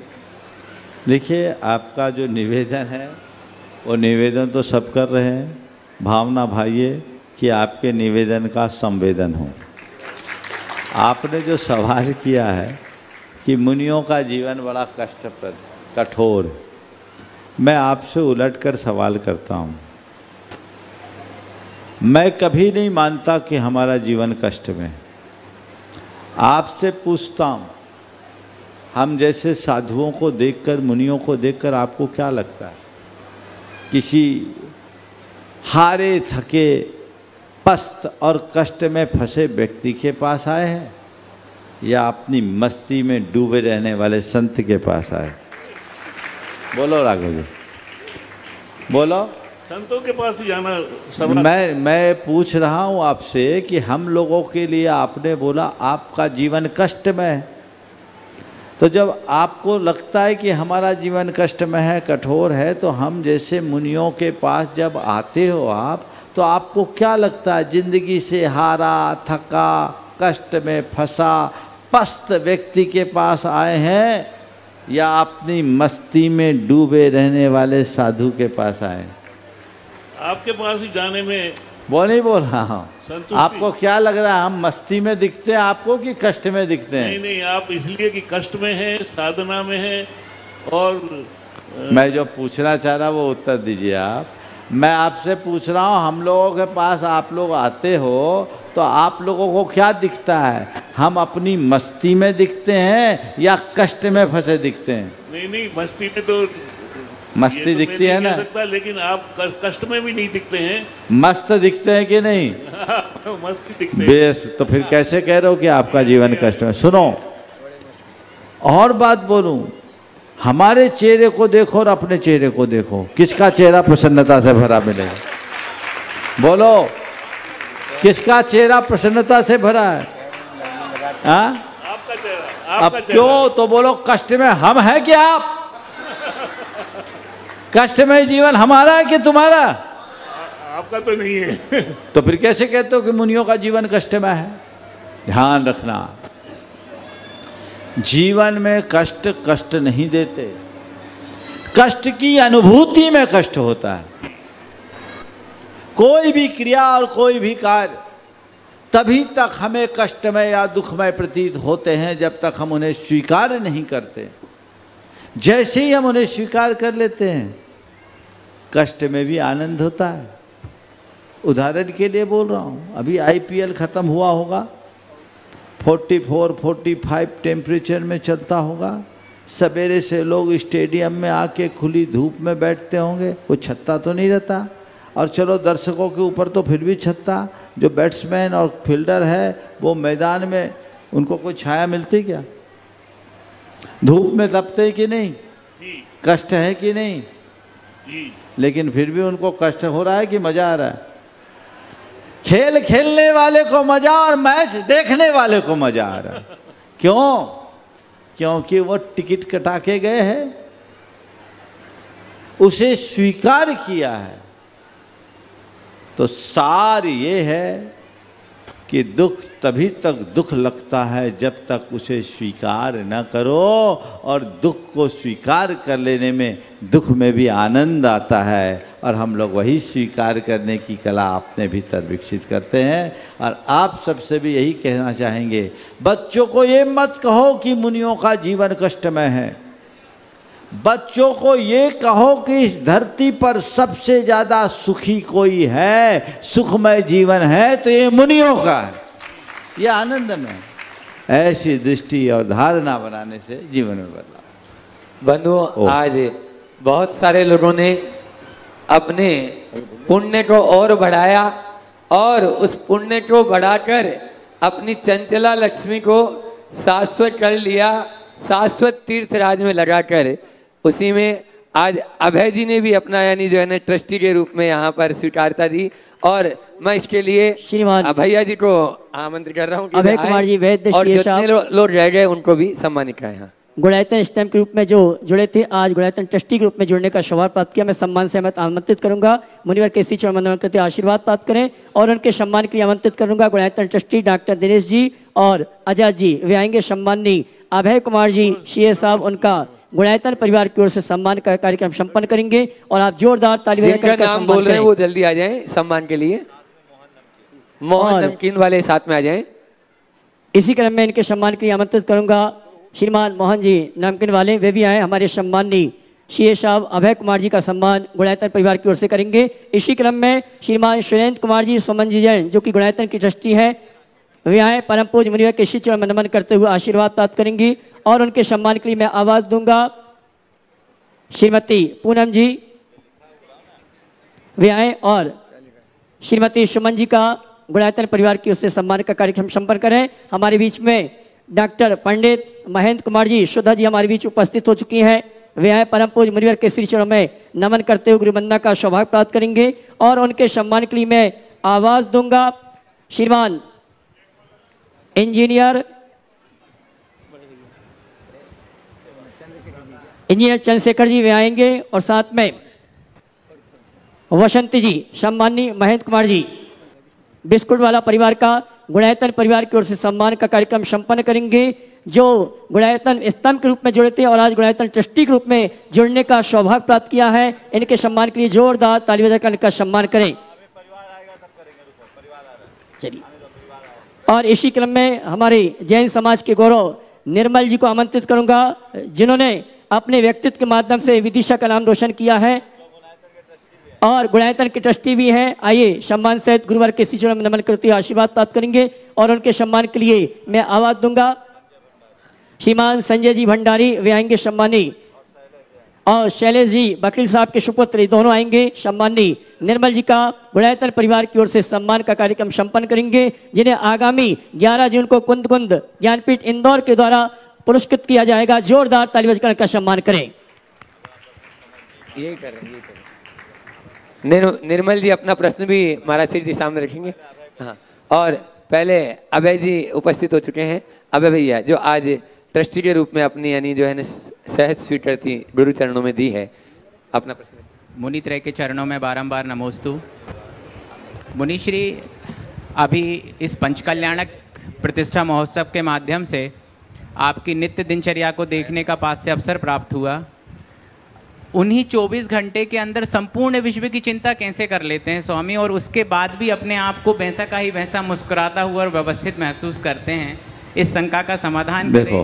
देखिए, आपका जो निवेदन है वो निवेदन तो सब कर रहे हैं, भावना भाइये कि आपके निवेदन का संवेदन हो। आपने जो सवाल किया है कि मुनियों का जीवन बड़ा कष्टप्रद, कठोर, मैं आपसे उलटकर सवाल करता हूँ मैं कभी नहीं मानता कि हमारा जीवन कष्ट में है। आपसे पूछता हूँ, हम जैसे साधुओं को देखकर, मुनियों को देखकर आपको क्या लगता है? किसी हारे थके, पस्त और कष्ट में फंसे व्यक्ति के पास आए हैं, या अपनी मस्ती में डूबे रहने वाले संत के पास आए? बोलो राघव जी, बोलो। संतों के पास ही जाना। मैं पूछ रहा हूँ आपसे कि हम लोगों के लिए आपने बोला आपका जीवन कष्ट में है, तो जब आपको लगता है कि हमारा जीवन कष्ट में है, कठोर है, तो हम जैसे मुनियों के पास जब आते हो आप, तो आपको क्या लगता है? जिंदगी से हारा, थका, कष्ट में फंसा, पस्त व्यक्ति के पास आए हैं, या अपनी मस्ती में डूबे रहने वाले साधु के पास आए? आपके पास ही जाने में। वो नहीं बोल रहा हूँ, आपको क्या लग रहा है? हम मस्ती में दिखते हैं आपको कि कष्ट में दिखते हैं? नहीं नहीं, आप इसलिए कि कष्ट में हैं, साधना में हैं। और मैं जो पूछना चाह रहा वो उत्तर दीजिए आप। मैं आपसे पूछ रहा हूँ, हम लोगों के पास आप लोग आते हो तो आप लोगों को क्या दिखता है? हम अपनी मस्ती में दिखते हैं या कष्ट में फंसे दिखते हैं? नहीं नहीं, मस्ती में तो मस्ती तो दिखती है ना? सकता, लेकिन आप कष्ट में भी नहीं दिखते हैं। मस्त दिखते हैं कि नहीं? मस्ती दिखते हैं। बेस, तो फिर कैसे कह रहे हो कि आपका जीवन कष्ट में? सुनो, और बात बोलूं, हमारे चेहरे को देखो और अपने चेहरे को देखो, किसका चेहरा प्रसन्नता से भरा मिलेगा? बोलो, किसका चेहरा प्रसन्नता से भरा है? आपका चेहरा। अब क्यों? तो बोलो, कष्ट में हम हैं कि आप? कष्ट में जीवन हमारा है कि तुम्हारा? आपका तो नहीं है। तो फिर कैसे कहते हो कि मुनियों का जीवन कष्ट में है? ध्यान रखना, जीवन में कष्ट कष्ट नहीं देते, कष्ट की अनुभूति में कष्ट होता है। कोई भी क्रिया और कोई भी कार्य तभी तक हमें कष्टमय या दुखमय प्रतीत होते हैं जब तक हम उन्हें स्वीकार नहीं करते। जैसे ही हम उन्हें स्वीकार कर लेते हैं, कष्ट में भी आनंद होता है। उदाहरण के लिए बोल रहा हूँ, अभी IPL खत्म हुआ होगा, 44-45 टेम्परेचर में चलता होगा। सवेरे से लोग स्टेडियम में आके खुली धूप में बैठते होंगे, कोई छत्ता तो नहीं रहता, और चलो दर्शकों के ऊपर तो फिर भी छत्ता। जो बैट्समैन और फील्डर है वो मैदान में, उनको कोई छाया मिलती क्या? धूप में तपते कि नहीं? कष्ट है कि नहीं? लेकिन फिर भी उनको कष्ट हो रहा है कि मजा आ रहा है? खेल खेलने वाले को मजा और मैच देखने वाले को मजा आ रहा है। क्यों? क्योंकि वो टिकट कटा के गए हैं, उसे स्वीकार किया है। तो सार ये है कि दुख तभी तक दुख लगता है जब तक उसे स्वीकार न करो, और दुख को स्वीकार कर लेने में दुख में भी आनंद आता है, और हम लोग वही स्वीकार करने की कला अपने भीतर विकसित करते हैं। और आप सबसे भी यही कहना चाहेंगे, बच्चों को ये मत कहो कि मुनियों का जीवन कष्टमय है। बच्चों को ये कहो कि इस धरती पर सबसे ज्यादा सुखी कोई है, सुखमय जीवन है तो ये मुनियों का है, ये आनंद में। ऐसी दृष्टि और धारणा बनाने से जीवन में बदलाव। बंधुओं, आज बहुत सारे लोगों ने अपने पुण्य को और बढ़ाया, और उस पुण्य को बढ़ाकर अपनी चंचला लक्ष्मी को शाश्वत कर लिया, शाश्वत तीर्थ राज में लगाकर। उसी में आज अभय जी ने भी अपना, यानी जो है ना, ट्रस्टी के रूप में यहाँ पर स्वीकारता दी, और मैं इसके लिए श्रीमान भैया जी को आमंत्रित कर रहा हूँ अभय कुमार जी वैद्य, और जितने लोग रह गए उनको भी सम्मानित कराए। यहाँ गुणायतन स्टैम्प के रूप में जो जुड़े थे, आज गुणायतन ट्रस्टी के रूप में जुड़ने का सौभाग्य प्राप्त किया। मैं सम्मान से आमंत्रित करूंगा, मुनिवर केसी चरण मंडल करते आशीर्वाद प्राप्त करें, और उनके सम्मान के लिए आमंत्रित करूंगा गुणायतन ट्रस्टी डॉक्टर दिनेश जी और आजाद जी। वे आएंगे सम्माननीय अभय कुमार जी सीए साहब, उनका गुणायतन परिवार की ओर से सम्मान का कार्यक्रम संपन्न करेंगे, और आप जोरदार ताली बजाकर नाम बोल रहे हैं वो जल्दी आ जाएं सम्मान के लिए। मोहन नमकीन वाले साथ में आ जाएं। इसी क्रम में इनके सम्मान के लिए आमंत्रित करूंगा श्रीमान मोहन जी नमकीन वाले, वे भी आए। हमारे सम्माननीय सीए साहब अभय कुमार जी का सम्मान गुणायतन परिवार की ओर से करेंगे। इसी क्रम में श्रीमान सुरेंद्र कुमार जी सुमन जी जैन जो कि गुणायतन की ट्रस्टी है, वे आए परम पूज्य मुनिवर के श्री चरण में नमन करते हुए आशीर्वाद प्राप्त करेंगी और उनके सम्मान के लिए मैं आवाज़ दूंगा। श्रीमती पूनम जी वे आए और श्रीमती सुमन जी का गुणायतन परिवार की ओर से सम्मान का कार्यक्रम संपन्न करें। हमारे बीच में डॉक्टर पंडित महेंद्र कुमार जी शुद्धा जी हमारे बीच उपस्थित हो चुकी हैं। वे आए परम पूज्य मुनिवर के श्री चरणों में नमन करते हुए गुरुवंदना का सौभाग्य प्राप्त करेंगे और उनके सम्मान के लिए मैं आवाज़ दूंगा। श्रीमान इंजीनियर चंद्रशेखर जी वे आएंगे और साथ में वसंती जी, सम्मानी महेंद्र कुमार जी बिस्कुट वाला परिवार का गुणायतन परिवार की ओर से सम्मान का कार्यक्रम संपन्न करेंगे, जो गुणायतन स्तंभ के रूप में जुड़े थे और आज गुणायतन ट्रस्टी के रूप में जुड़ने का सौभाग्य प्राप्त किया है। इनके सम्मान के लिए जोरदार ताली बजाकर इनका सम्मान करें। चलिए, और इसी क्रम में हमारे जैन समाज के गौरव निर्मल जी को आमंत्रित करूंगा, जिन्होंने अपने व्यक्तित्व के माध्यम से विदिशा का नाम रोशन किया है और गुणायतन के ट्रस्टी भी हैं। आइए सम्मान सहित गुरुवार के श्री चरण में नमन करते हुए आशीर्वाद प्राप्त करेंगे और उनके सम्मान के लिए मैं आवाज़ दूंगा। श्रीमान संजय जी भंडारी वे आएंगे सम्मानी, और शैलेश जी बकील साहब के सुपुत्र दोनों आएंगे सम्मानी। निर्मल जी का गुणायतन परिवार की ओर से सम्मान का कार्यक्रम संपन्न करेंगे, जिन्हें आगामी 11 जून को कुंद कुंद ज्ञानपीठ इंदौर के द्वारा पुरस्कृत किया जाएगा। जोरदार ताली बजाकर का सम्मान करें। यही कर रहे हैं। निर्मल जी अपना प्रश्न भी महाराज श्री जी सामने रखेंगे। हाँ, और पहले अभय जी उपस्थित हो चुके हैं। अभय भैया जो आज ट्रस्टी के रूप में अपनी यानी जो है ना सहज स्वीकृति गुरु चरणों में दी है, अपना प्रश्न। मुनित्रय के चरणों में बारंबार नमोस्तु। मुनिश्री, अभी इस पंचकल्याणक प्रतिष्ठा महोत्सव के माध्यम से आपकी नित्य दिनचर्या को देखने का पास से अवसर प्राप्त हुआ। उन्हीं 24 घंटे के अंदर संपूर्ण विश्व की चिंता कैसे कर लेते हैं स्वामी, और उसके बाद भी अपने आप को भैंसा का ही भैंसा मुस्कुराता हुआ और व्यवस्थित महसूस करते हैं? इस शंका का समाधान देखो,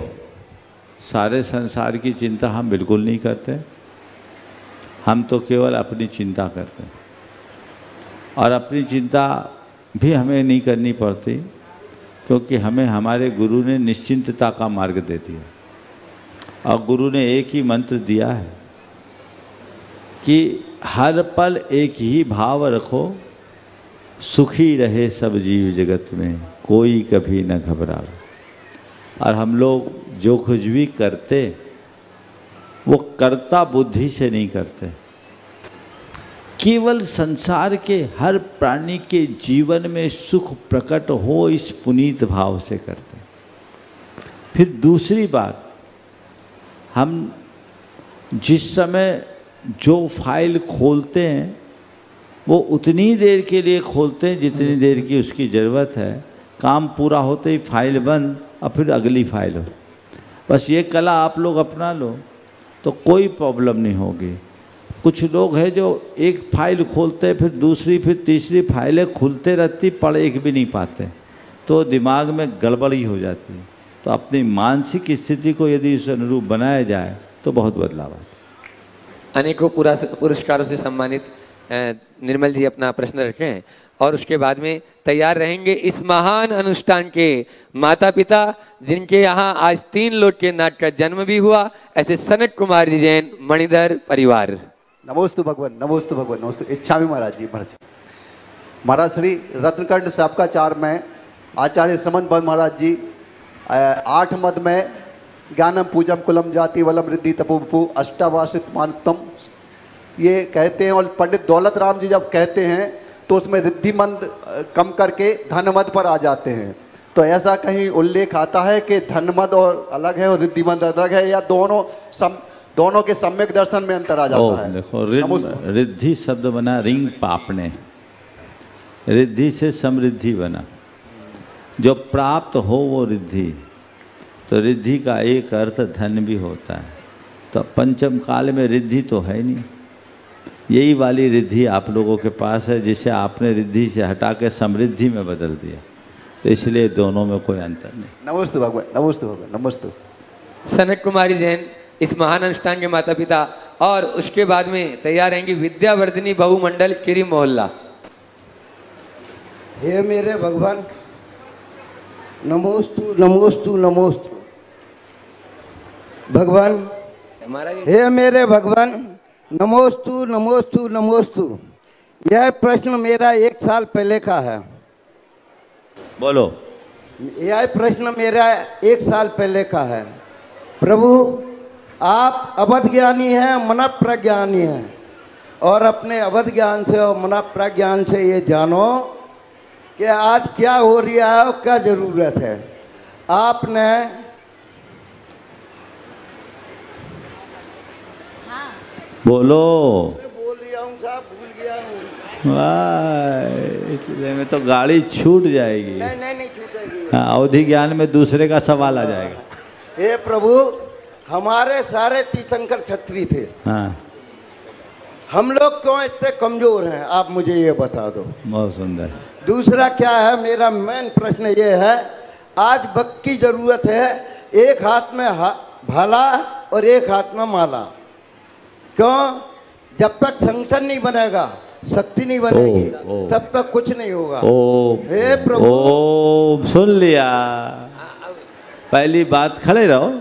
सारे संसार की चिंता हम बिल्कुल नहीं करते, हम तो केवल अपनी चिंता करते हैं और अपनी चिंता भी हमें नहीं करनी पड़ती, क्योंकि हमें हमारे गुरु ने निश्चिंतता का मार्ग दे दिया और गुरु ने एक ही मंत्र दिया है कि हर पल एक ही भाव रखो, सुखी रहे सब जीव जगत में, कोई कभी न घबराए। और हम लोग जो कुछ भी करते वो कर्ता बुद्धि से नहीं करते, केवल संसार के हर प्राणी के जीवन में सुख प्रकट हो इस पुनीत भाव से करते। फिर दूसरी बात, हम जिस समय जो फाइल खोलते हैं वो उतनी देर के लिए खोलते हैं जितनी देर की उसकी ज़रूरत है। काम पूरा होते ही फाइल बंद और फिर अगली फाइल हो। बस ये कला आप लोग अपना लो तो कोई प्रॉब्लम नहीं होगी। कुछ लोग हैं जो एक फाइल खोलते फिर दूसरी फिर तीसरी फाइलें खुलते रहती, पढ़ एक भी नहीं पाते, तो दिमाग में गड़बड़ी हो जाती है। तो अपनी मानसिक स्थिति को यदि उस अनुरूप बनाया जाए तो बहुत बदलाव आता है। अनेकों पुरस्कारों से सम्मानित निर्मल जी अपना प्रश्न रखें और उसके बाद में तैयार रहेंगे इस महान अनुष्ठान के माता पिता, जिनके यहाँ आज 3 लोट के नाट का जन्म भी हुआ, ऐसे सनत कुमार जी जैन मणिधर परिवार। नमोस्तु भगवान, नमोस्तु भगवान, नमोस्तु। इच्छा भी महाराज जी, महाराज श्री रत्नकंड सबकाचार में आचार्य समन महाराज जी 8 मद में ज्ञानम पूजम कुलम जाति वलम रिद्धि तपोपु अष्टावासित मानतम ये कहते हैं, और पंडित दौलत राम जी जब कहते हैं तो उसमें रिद्धिमंद कम करके धनमद पर आ जाते हैं। तो ऐसा कहीं उल्लेख आता है कि धनमद और अलग है और रिद्धिमंद अलग है, या दोनों के सम्यक दर्शन में अंतर आ जाता है? देखो, रिद्धि शब्द बना रिंग पापने, रिद्धि से समृद्धि बना, जो प्राप्त हो वो रिद्धि। तो रिद्धि का एक अर्थ धन भी होता है। तो पंचम काल में रिद्धि तो है नहीं, यही वाली रिद्धि आप लोगों के पास है, जिसे आपने रिद्धि से हटा के समृद्धि में बदल दिया। तो इसलिए दोनों में कोई अंतर नहीं। नमस्ते भगवान, नमस्ते भगवान, नमस्ते। सनत कुमारी जैन इस महान अनुष्ठान के माता पिता और उसके बाद में तैयार रहेंगी विद्यावर्धिनी बहुमंडल किरी मोहल्ला। हे मेरे भगवान, नमोस्तु नमोस्तु नमोस्तु। भगवान, हे मेरे भगवान, नमोस्तु नमोस्तु नमोस्तु। यह प्रश्न मेरा 1 साल पहले का है। बोलो। यह प्रश्न मेरा 1 साल पहले का है। प्रभु, आप अवध ज्ञानी हैं, मन प्रज्ञानी हैं, और अपने अवध ज्ञान से और मन प्रज्ञान से ये जानो कि आज क्या हो रहा है और क्या जरूरत है। आपने बोलो। बोल रहा हूँ साहब, भूल गया हूँ। वाह, इसलिए में तो गाड़ी छूट जाएगी। नहीं छूटेगी। हाँ, अवधि ज्ञान में दूसरे का सवाल आ जाएगा। हे प्रभु, हमारे सारे तीर्थंकर छत्री थे। हाँ, हम लोग क्यों इतने कमजोर हैं, आप मुझे ये बता दो। बहुत सुंदर। दूसरा क्या है, मेरा मेन प्रश्न ये है, आज भक्त की जरूरत है। एक हाथ में भाला और एक हाथ में माला। क्यों? जब तक संगठन नहीं बनेगा, शक्ति नहीं बनेगी, तब तक कुछ नहीं होगा। हे प्रभु, ओम सुन लिया। पहली बात, खड़े रहो,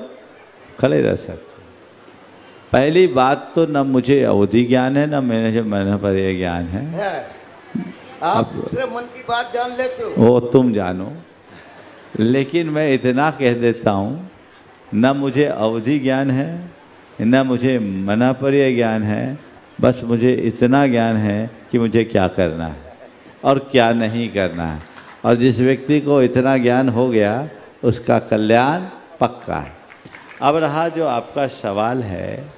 खड़े रह सकते। पहली बात तो न मुझे अवधि ज्ञान है, न मेरे मन पर यह ज्ञान है। आप दूसरे मन की बात जान लेते हो। वो तुम जानो, लेकिन मैं इतना कह देता हूँ, न मुझे अवधि ज्ञान है, न मुझे मनापर्य ज्ञान है। बस मुझे इतना ज्ञान है कि मुझे क्या करना है और क्या नहीं करना है। और जिस व्यक्ति को इतना ज्ञान हो गया, उसका कल्याण पक्का है। अब रहा जो आपका सवाल है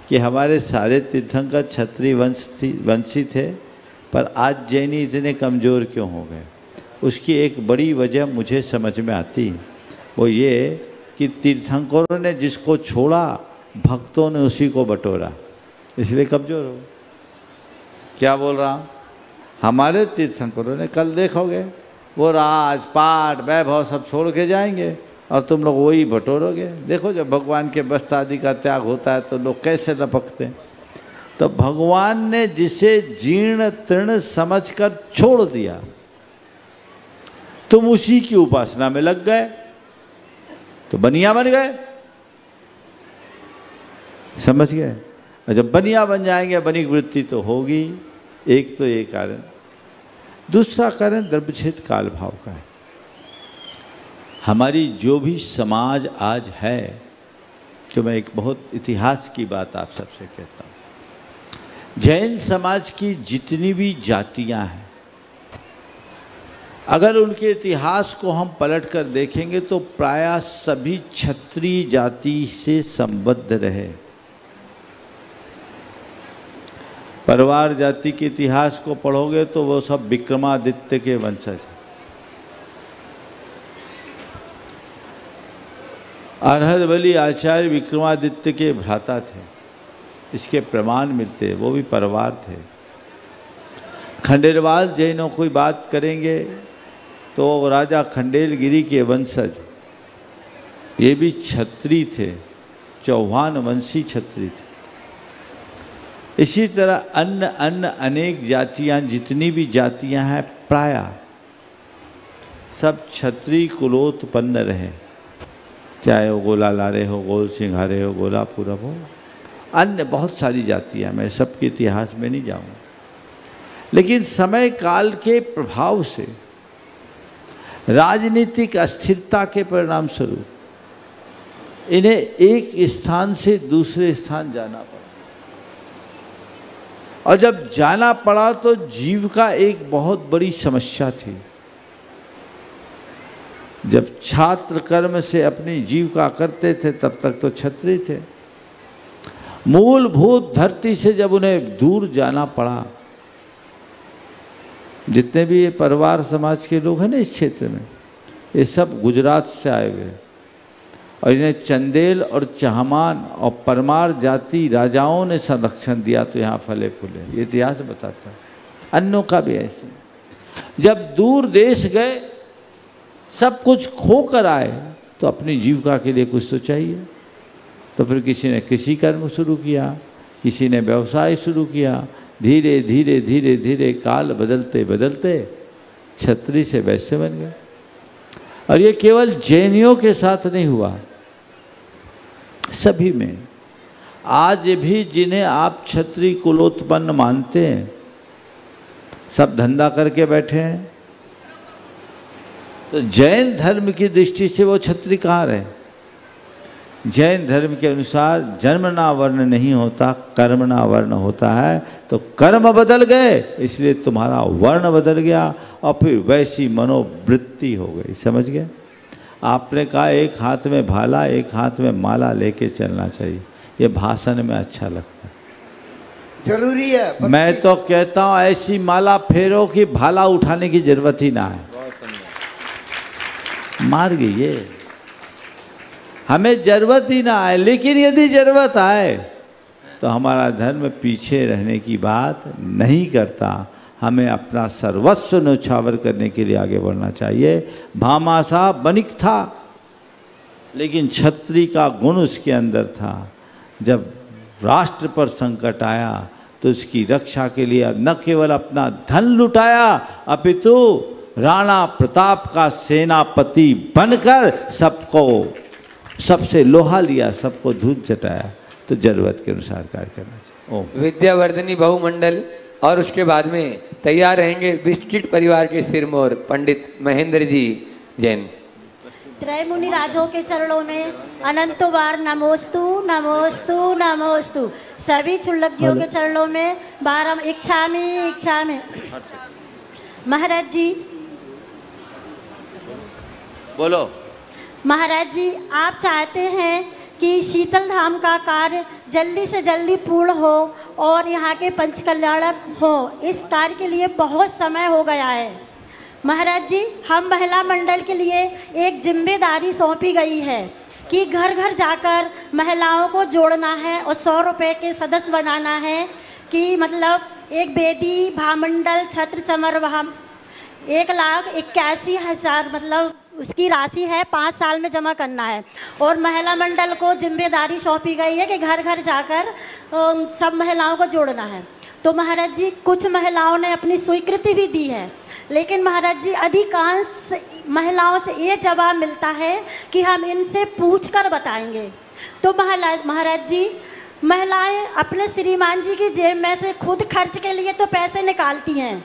कि हमारे सारे तीर्थंकर क्षत्रिय वंशी थे, पर आज जैनी इतने कमज़ोर क्यों हो गए? उसकी एक बड़ी वजह मुझे समझ में आती, वो ये कि तीर्थंकरों ने जिसको छोड़ा, भक्तों ने उसी को बटोरा, इसलिए कमज़ोर हो। क्या बोल रहा हूँ? हमारे तीर्थंकरों ने, कल देखोगे, वो राज पाठ वैभव सब छोड़ के जाएंगे और तुम लोग वही बटोरोगे। देखो, जब भगवान के वस्त्र आदि का त्याग होता है तो लोग कैसे लपकते हैं। तो भगवान ने जिसे जीर्ण तृण समझकर छोड़ दिया, तुम उसी की उपासना में लग गए तो बनिया बन गए। समझ गए? और जब बनिया बन जाएंगे, बनिक वृत्ति तो होगी। एक तो ये कारण। दूसरा कारण द्रव्यछेद काल भाव का है। हमारी जो भी समाज आज है, तो मैं एक बहुत इतिहास की बात आप सबसे कहता हूँ। जैन समाज की जितनी भी जातियां हैं, अगर उनके इतिहास को हम पलट कर देखेंगे तो प्रायः सभी क्षत्रिय जाति से संबद्ध रहे। परवार जाति के इतिहास को पढ़ोगे तो वो सब विक्रमादित्य के वंशज हैं। अरहदबली आचार्य विक्रमादित्य के भ्राता थे, इसके प्रमाण मिलते, वो भी परवार थे। खंडेलवाल जैनों की बात करेंगे तो राजा खंडेलगिरी के वंशज, ये भी क्षत्रिय थे, चौहान वंशी क्षत्रिय थे। इसी तरह अन्य अनेक जातियां, जितनी भी जातियां हैं, प्रायः सब क्षत्रिय कुलोत्पन्न रहे, चाहे वो गोला लारे हो, गोल सिंघारे हो, गोला पूरब हो, अन्य बहुत सारी जातियां, मैं सबके इतिहास में नहीं जाऊंगा। लेकिन समय काल के प्रभाव से, राजनीतिक अस्थिरता के परिणाम स्वरूप इन्हें एक स्थान से दूसरे स्थान जाना पड़ा। और जब जाना पड़ा तो जीविका एक बहुत बड़ी समस्या थी। जब छात्र कर्म से अपनी जीविका करते थे तब तक तो क्षत्रिय थे। मूलभूत धरती से जब उन्हें दूर जाना पड़ा, जितने भी ये परिवार समाज के लोग हैं ना इस क्षेत्र में, ये सब गुजरात से आए हुए, और इन्हें चंदेल और चहमान और परमार जाति राजाओं ने संरक्षण दिया तो यहाँ फले फूले, ये इतिहास बताता है। अन्यों का भी ऐसे, जब दूर देश गए, सब कुछ खो कर आए तो अपनी जीविका के लिए कुछ तो चाहिए। तो फिर किसी ने कृषि कर्म शुरू किया, किसी ने व्यवसाय शुरू किया, धीरे धीरे धीरे धीरे काल बदलते बदलते छत्री से वैश्य बन गए। और ये केवल जैनियों के साथ नहीं हुआ, सभी में। आज भी जिन्हें आप क्षत्रिय कुलोत्पन्न मानते हैं, सब धंधा करके बैठे हैं, तो जैन धर्म की दृष्टि से वो क्षत्रिय कहाँ रहे? जैन धर्म के अनुसार जन्मना वर्ण नहीं होता, कर्मना वर्ण होता है। तो कर्म बदल गए, इसलिए तुम्हारा वर्ण बदल गया और फिर वैसी मनोवृत्ति हो गई। समझ गए? आपने कहा एक हाथ में भाला एक हाथ में माला लेके चलना चाहिए, ये भाषण में अच्छा लगता है, जरूरी है। मैं तो कहता हूँ ऐसी माला फेरो कि भाला उठाने की जरूरत ही ना है, मार गई ये, हमें जरूरत ही ना आए। लेकिन यदि जरूरत आए तो हमारा धर्म पीछे रहने की बात नहीं करता, हमें अपना सर्वस्व न्यौछावर करने के लिए आगे बढ़ना चाहिए। भामाशाह बनिक था, लेकिन क्षत्रिय का गुण उसके अंदर था। जब राष्ट्र पर संकट आया तो उसकी रक्षा के लिए न केवल अपना धन लुटाया, अपितु राणा प्रताप का सेनापति बनकर सबसे लोहा लिया, सबको दूध चटाया। तो जरूरत के अनुसार कार्य करना चाहिए। विद्यावर्धनी बहुमंडल और उसके बाद में तैयार रहेंगे बिस्किट परिवार के सिरमौर पंडित महेंद्र जी जैन। त्रय मुनि राजों के चरणों में अनंतो बार नमोस्तु नमोस्तु नमोस्तु। सभी चुल्लक जियों के चरणों में बारम इच्छा में महाराज जी बोलो। महाराज जी, आप चाहते हैं कि शीतल धाम का कार्य जल्दी से जल्दी पूर्ण हो और यहाँ के पंचकल्याणक हो। इस कार्य के लिए बहुत समय हो गया है। महाराज जी, हम महिला मंडल के लिए एक जिम्मेदारी सौंपी गई है कि घर घर जाकर महिलाओं को जोड़ना है और 100 रुपये के सदस्य बनाना है। कि मतलब एक बेदी भामंडल छत्र चमर वहाँ 1,81,000 मतलब उसकी राशि है, 5 साल में जमा करना है। और महिला मंडल को जिम्मेदारी सौंपी गई है कि घर घर जाकर सब महिलाओं को जोड़ना है। तो महाराज जी, कुछ महिलाओं ने अपनी स्वीकृति भी दी है, लेकिन महाराज जी अधिकांश महिलाओं से ये जवाब मिलता है कि हम इनसे पूछकर बताएंगे। तो महाराज जी, महिलाएं अपने श्रीमान जी की जेब में से खुद खर्च के लिए तो पैसे निकालती हैं,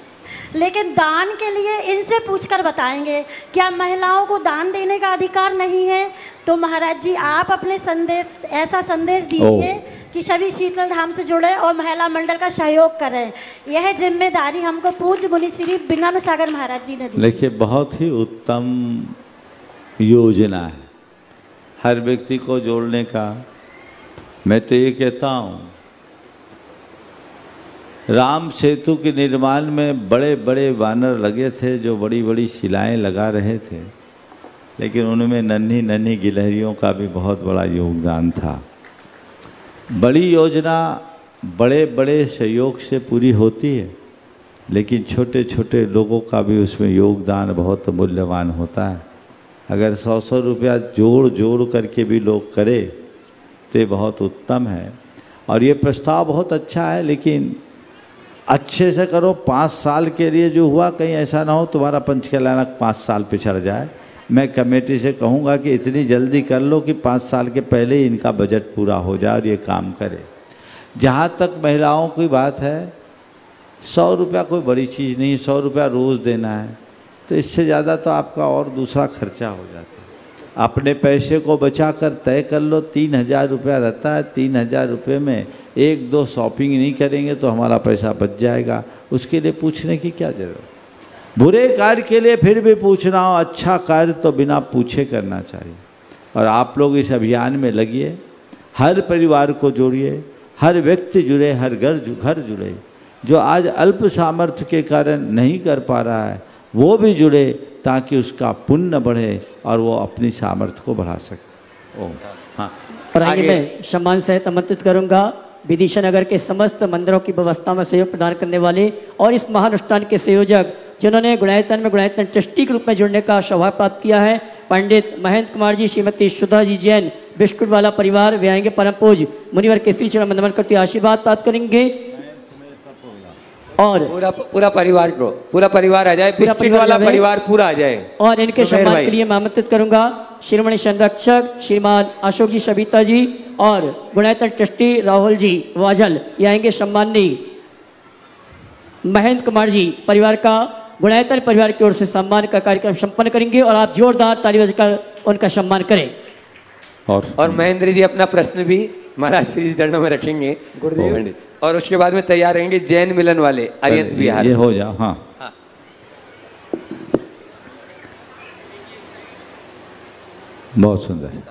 लेकिन दान के लिए इनसे पूछकर बताएंगे। क्या महिलाओं को दान देने का अधिकार नहीं है? तो महाराज जी, आप अपने ऐसा संदेश दीजिए कि सभी शीतल धाम से जुड़े और महिला मंडल का सहयोग करें। यह जिम्मेदारी हमको पूज्य मुनि श्री विनम्र सागर महाराज जी ने दी। देखिए, बहुत ही उत्तम योजना है हर व्यक्ति को जोड़ने का। मैं तो ये कहता हूँ, राम सेतु के निर्माण में बड़े बड़े वानर लगे थे जो बड़ी बड़ी शिलाएं लगा रहे थे, लेकिन उनमें नन्ही नन्ही गिलहरियों का भी बहुत बड़ा योगदान था। बड़ी योजना बड़े बड़े सहयोग से पूरी होती है, लेकिन छोटे छोटे लोगों का भी उसमें योगदान बहुत मूल्यवान होता है। अगर 100-100 रुपया जोड़ करके भी लोग करें तो ये बहुत उत्तम है। और ये प्रस्ताव बहुत अच्छा है, लेकिन अच्छे से करो। 5 साल के लिए जो हुआ, कहीं ऐसा ना हो तुम्हारा पंचकल्याणक 5 साल पिछड़ जाए। मैं कमेटी से कहूँगा कि इतनी जल्दी कर लो कि 5 साल के पहले ही इनका बजट पूरा हो जाए और ये काम करे। जहाँ तक महिलाओं की बात है, 100 रुपया कोई बड़ी चीज़ नहीं, 100 रुपया रोज़ देना है, तो इससे ज़्यादा तो आपका और दूसरा खर्चा हो जाता है। अपने पैसे को बचा कर तय कर लो, 3,000 रुपया रहता है, 3,000 रुपये में 1-2 शॉपिंग नहीं करेंगे तो हमारा पैसा बच जाएगा। उसके लिए पूछने की क्या जरूरत? बुरे कार्य के लिए फिर भी पूछना हो, अच्छा कार्य तो बिना पूछे करना चाहिए। और आप लोग इस अभियान में लगिए, हर परिवार को जोड़िए, हर व्यक्ति जुड़े, हर घर जुड़े। जो आज अल्प सामर्थ्य के कारण नहीं कर पा रहा है वो भी जुड़े, ताकि उसका पुण्य बढ़े और वो अपनी सामर्थ्य को बढ़ा सके। ओम। हाँ, और आगे मैं सम्मान सहित आमंत्रित करूंगा विदिशा नगर के समस्त मंदिरों की व्यवस्था में सहयोग प्रदान करने वाले और इस महानुष्ठान के संयोजक जिन्होंने गुणायतन में गुणायतन ट्रस्टी के रूप में जुड़ने का सौभाग्य प्राप्त किया है, पंडित महेंद्र कुमार जी, श्रीमती सुधा जी जैन, बिस्कुट वाला परिवार वे आएंगे परम पूज मुनिवर केसरी चरण नमन करते आशीर्वाद प्राप्त करेंगे। और पूरा परिवार को, पूरा परिवार आ जाए, बिस्कुट वाला परिवार पूरा आ जाए। और इनके सम्मान के लिए मैं आमंत्रित करूंगा शिरोमणि संरक्षक श्रीमान अशोक जी सबिता जी और गुणायतन ट्रस्टी राहुल जी वाजल ये आएंगे। सम्माननीय महेंद्र कुमार जी परिवार का, गुणायतन परिवार की ओर से सम्मान का कार्यक्रम संपन्न करेंगे और आप जोरदार ताली बजाकर उनका सम्मान करें। और महेंद्र जी अपना प्रश्न भी महाराज श्री चरणों में रखेंगे गुरुदेव, और उसके बाद में तैयार रहेंगे जैन मिलन वाले अरियंत बिहार। ये हो जाओ। हाँ, हाँ। बहुत सुंदर।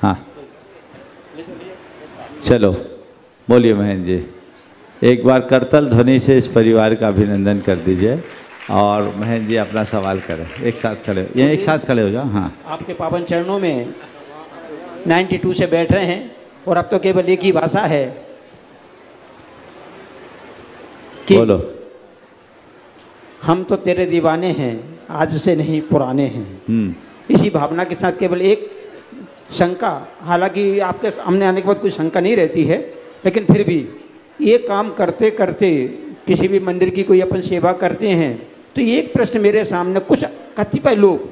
हाँ, चलो बोलिए महेंद्र जी, एक बार करतल ध्वनि से इस परिवार का अभिनंदन कर दीजिए और महेंद्र जी अपना सवाल करें। एक साथ खड़े, ये एक साथ खड़े हो जाओ। हाँ, आपके पावन चरणों में 92 से बैठ रहे हैं और अब तो केवल एक ही भाषा है कि बोलो। हम तो तेरे दीवाने हैं, आज से नहीं पुराने हैं। इसी भावना के साथ केवल एक शंका, हालांकि आपके सामने आने के बाद कोई शंका नहीं रहती है, लेकिन फिर भी ये काम करते करते किसी भी मंदिर की कोई अपन सेवा करते हैं तो एक प्रश्न मेरे सामने, कुछ कतिपय लोग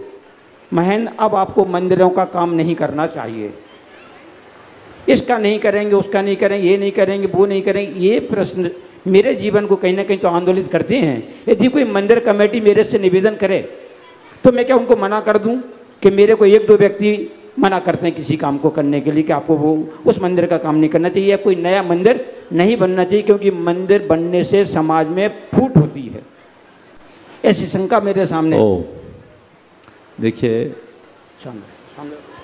महेंद्र अब आपको मंदिरों का काम नहीं करना चाहिए, इसका नहीं करेंगे, उसका नहीं करेंगे, ये नहीं करेंगे, वो नहीं करेंगे, ये प्रश्न मेरे जीवन को कहीं ना कहीं तो आंदोलित करते हैं। यदि कोई मंदिर कमेटी मेरे से निवेदन करे तो मैं क्या उनको मना कर दूं कि मेरे को एक दो व्यक्ति मना करते हैं किसी काम को करने के लिए कि आपको वो उस मंदिर का काम नहीं करना चाहिए या कोई नया मंदिर नहीं बनना चाहिए, क्योंकि मंदिर बनने से समाज में फूट होती है, ऐसी शंका मेरे सामने। देखिए,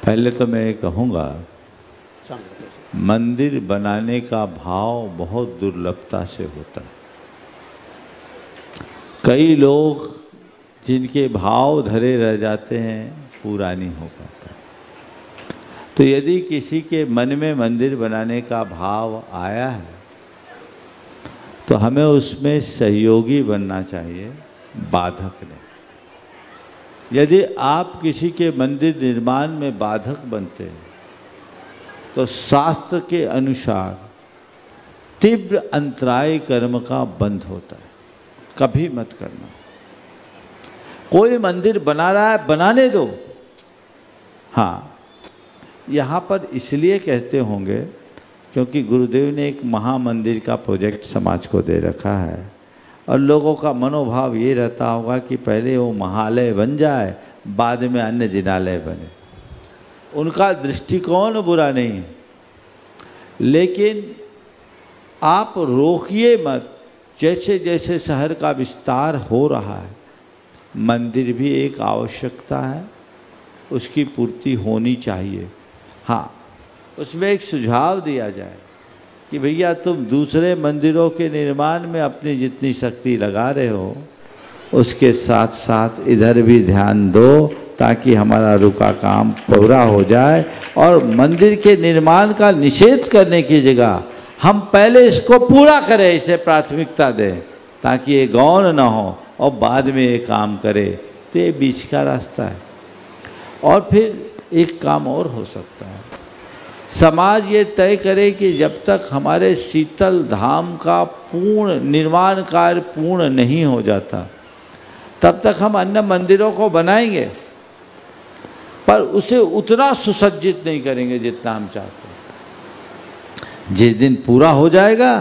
पहले तो मैं ये कहूँगा मंदिर बनाने का भाव बहुत दुर्लभता से होता है। कई लोग जिनके भाव धरे रह जाते हैं, पूरा नहीं हो पाता। तो यदि किसी के मन में मंदिर बनाने का भाव आया है तो हमें उसमें सहयोगी बनना चाहिए, बाधक नहीं। यदि आप किसी के मंदिर निर्माण में बाधक बनते हैं तो शास्त्र के अनुसार तीव्र अंतराय कर्म का बंध होता है, कभी मत करना। कोई मंदिर बना रहा है, बनाने दो। हाँ, यहाँ पर इसलिए कहते होंगे क्योंकि गुरुदेव ने एक महामंदिर का प्रोजेक्ट समाज को दे रखा है और लोगों का मनोभाव ये रहता होगा कि पहले वो महालय बन जाए, बाद में अन्य जिनालय बने। उनका दृष्टिकोण बुरा नहीं है, लेकिन आप रोकिए मत। जैसे जैसे शहर का विस्तार हो रहा है, मंदिर भी एक आवश्यकता है, उसकी पूर्ति होनी चाहिए। हाँ, उसमें एक सुझाव दिया जाए कि भैया तुम दूसरे मंदिरों के निर्माण में अपनी जितनी शक्ति लगा रहे हो, उसके साथ साथ इधर भी ध्यान दो ताकि हमारा रुका काम पूरा हो जाए। और मंदिर के निर्माण का निषेध करने की जगह हम पहले इसको पूरा करें, इसे प्राथमिकता दें ताकि ये गौण ना हो और बाद में ये काम करे। तो ये बीच का रास्ता है। और फिर एक काम और हो सकता है, समाज ये तय करे कि जब तक हमारे शीतल धाम का पूर्ण निर्माण कार्य पूर्ण नहीं हो जाता तब तक हम अन्य मंदिरों को बनाएंगे, पर उसे उतना सुसज्जित नहीं करेंगे जितना हम चाहते हैं। जिस दिन पूरा हो जाएगा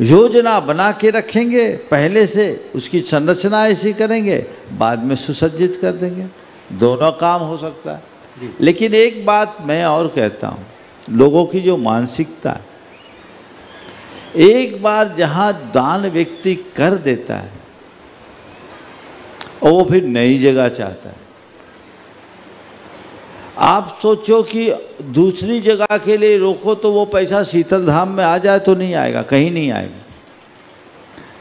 योजना बना के रखेंगे, पहले से उसकी संरचना ऐसी करेंगे, बाद में सुसज्जित कर देंगे। दोनों काम हो सकता है। लेकिन एक बात मैं और कहता हूँ, लोगों की जो मानसिकता है, एक बार जहाँ दान व्यक्ति कर देता है और वो फिर नई जगह चाहता है। आप सोचो कि दूसरी जगह के लिए रोको तो वो पैसा शीतल धाम में आ जाए तो नहीं आएगा, कहीं नहीं आएगा।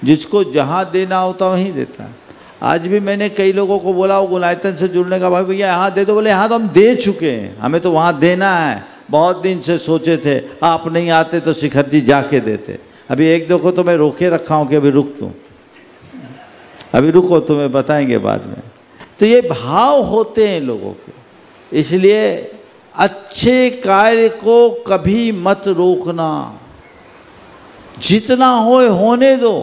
जिसको जहाँ देना होता वहीं देता है। आज भी मैंने कई लोगों को बोला वो गुणायतन से जुड़ने का, भाई भैया यहाँ दे दो। बोले यहाँ तो हम दे चुके हैं, हमें तो वहाँ देना है, बहुत दिन से सोचे थे, आप नहीं आते तो शिखर जी जाके देते। अभी एक दो को तो मैं रोके रखा हूँ कि अभी रुक तुम, अभी रुको, तुम्हें बताएंगे बाद में। तो ये भाव होते हैं लोगों के, इसलिए अच्छे कार्य को कभी मत रोकना, जितना होने दो।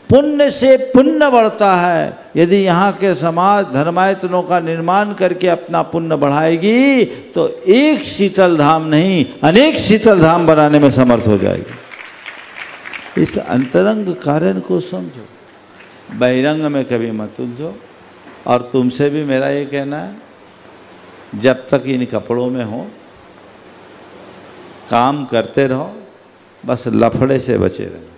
पुण्य से पुण्य बढ़ता है। यदि यहाँ के समाज धर्मायतनों का निर्माण करके अपना पुण्य बढ़ाएगी तो एक शीतल धाम नहीं, अनेक शीतल धाम बनाने में समर्थ हो जाएगी। इस अंतरंग कारण को समझो, बहिरंग में कभी मत उलझो। और तुमसे भी मेरा ये कहना है, जब तक इन कपड़ों में हो काम करते रहो, बस लफड़े से बचे रहो।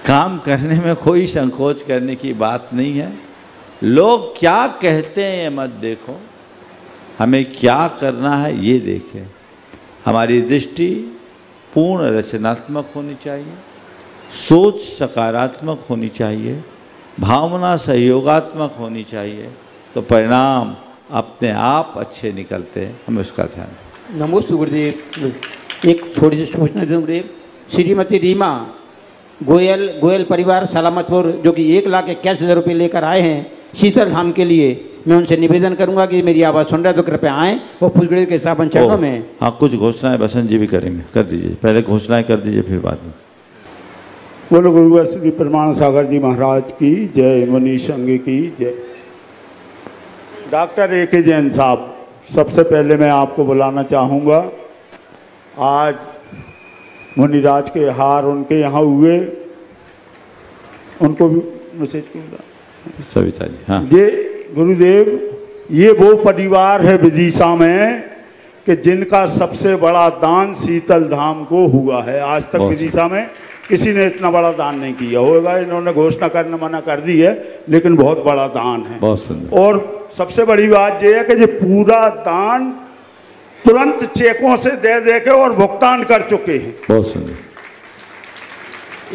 काम करने में कोई संकोच करने की बात नहीं है। लोग क्या कहते हैं ये मत देखो, हमें क्या करना है ये देखें। हमारी दृष्टि पूर्ण रचनात्मक होनी चाहिए, सोच सकारात्मक होनी चाहिए, भावना सहयोगात्मक होनी चाहिए, तो परिणाम अपने आप अच्छे निकलते हैं। हमें उसका ध्यान। नमोस्तु गुरुदेव। एक थोड़ी सी सूचना दूँ गुरुदेव। श्रीमती रीमा गोयल परिवार सलामतपुर, जो कि 1,81,000 रुपये लेकर आए हैं शीतल धाम के लिए, मैं उनसे निवेदन करूंगा कि मेरी आवाज़ सुन रहे तो कृपया आएँ और पुष्गुड़े के स्थापन चरणों में। हाँ, कुछ घोषणाएं बसंत जी भी करेंगे, कर दीजिए। पहले घोषणाएं कर दीजिए, फिर बाद में। बोलो गुरुवर श्री परमानंद सागर जी महाराज की जय, मुनि संघ की जय। डॉक्टर ए के जैन साहब, सबसे पहले मैं आपको बुलाना चाहूँगा। आज मुनिराज के हार उनके यहाँ हुए, उनको भी मैसेज करूँगा। सविता जी, हाँ। ये गुरुदेव, ये वो परिवार है विदिशा में कि जिनका सबसे बड़ा दान शीतल धाम को हुआ है। आज तक विदिशा में किसी ने इतना बड़ा दान नहीं किया होगा। इन्होंने घोषणा करना मना कर दी है, लेकिन बहुत बड़ा दान है। बहुत सुंदर। और सबसे बड़ी बात यह है कि ये पूरा दान तुरंत चेकों से दे के और भुगतान कर चुके हैं। बहुत सुंदर।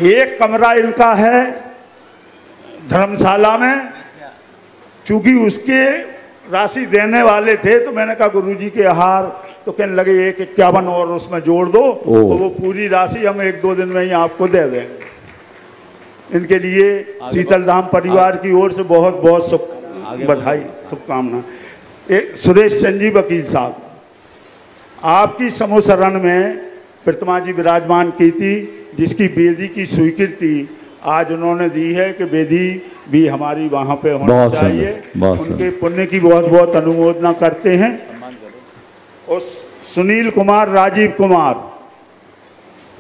एक कमरा इनका है धर्मशाला में, चूंकि उसके राशि देने वाले थे तो मैंने कहा गुरुजी के हार, तो कहने लगे 1,51 और उसमें जोड़ दो, तो वो पूरी राशि हम 1-2 दिन में ही आपको दे देंगे। इनके लिए शीतल धाम परिवार की ओर से बहुत बहुत बधाई, शुभकामना। एक सुरेश चंद जी वकील साहब, आपकी समूह शरण में प्रतिमा जी विराजमान की थी, जिसकी वेदी की स्वीकृति आज उन्होंने दी है कि वेदी भी हमारी वहाँ पे होनी चाहिए। उनके पुण्य की बहुत बहुत अनुमोदना करते हैं। और सुनील कुमार, राजीव कुमार,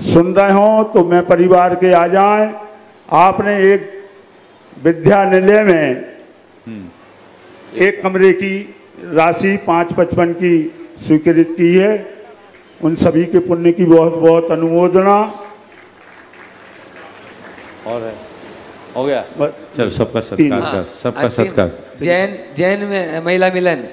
सुन रहे हो तो मैं परिवार के आ जाएं। आपने एक विद्यानिलय में एक कमरे की राशि 555 की स्वीकृत की है। उन सभी के पुण्य की बहुत बहुत अनुमोदना। और है, हो गया, चलो सबका सत्कार कर, सबका सत्कार। जैन में महिला मिलन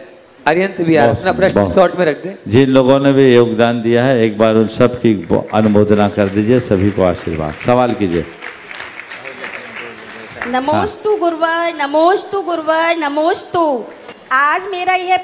अरियंत बिहार, अपना प्रश्न शॉर्ट में रख दे। जिन लोगों ने भी योगदान दिया है, एक बार उन सब की अनुमोदना कर दीजिए, सभी को आशीर्वाद। सवाल कीजिए। नमोस्तु गुरुवर, नमोस्तु गुरुवर, नमोस्तु। आज मेरा यह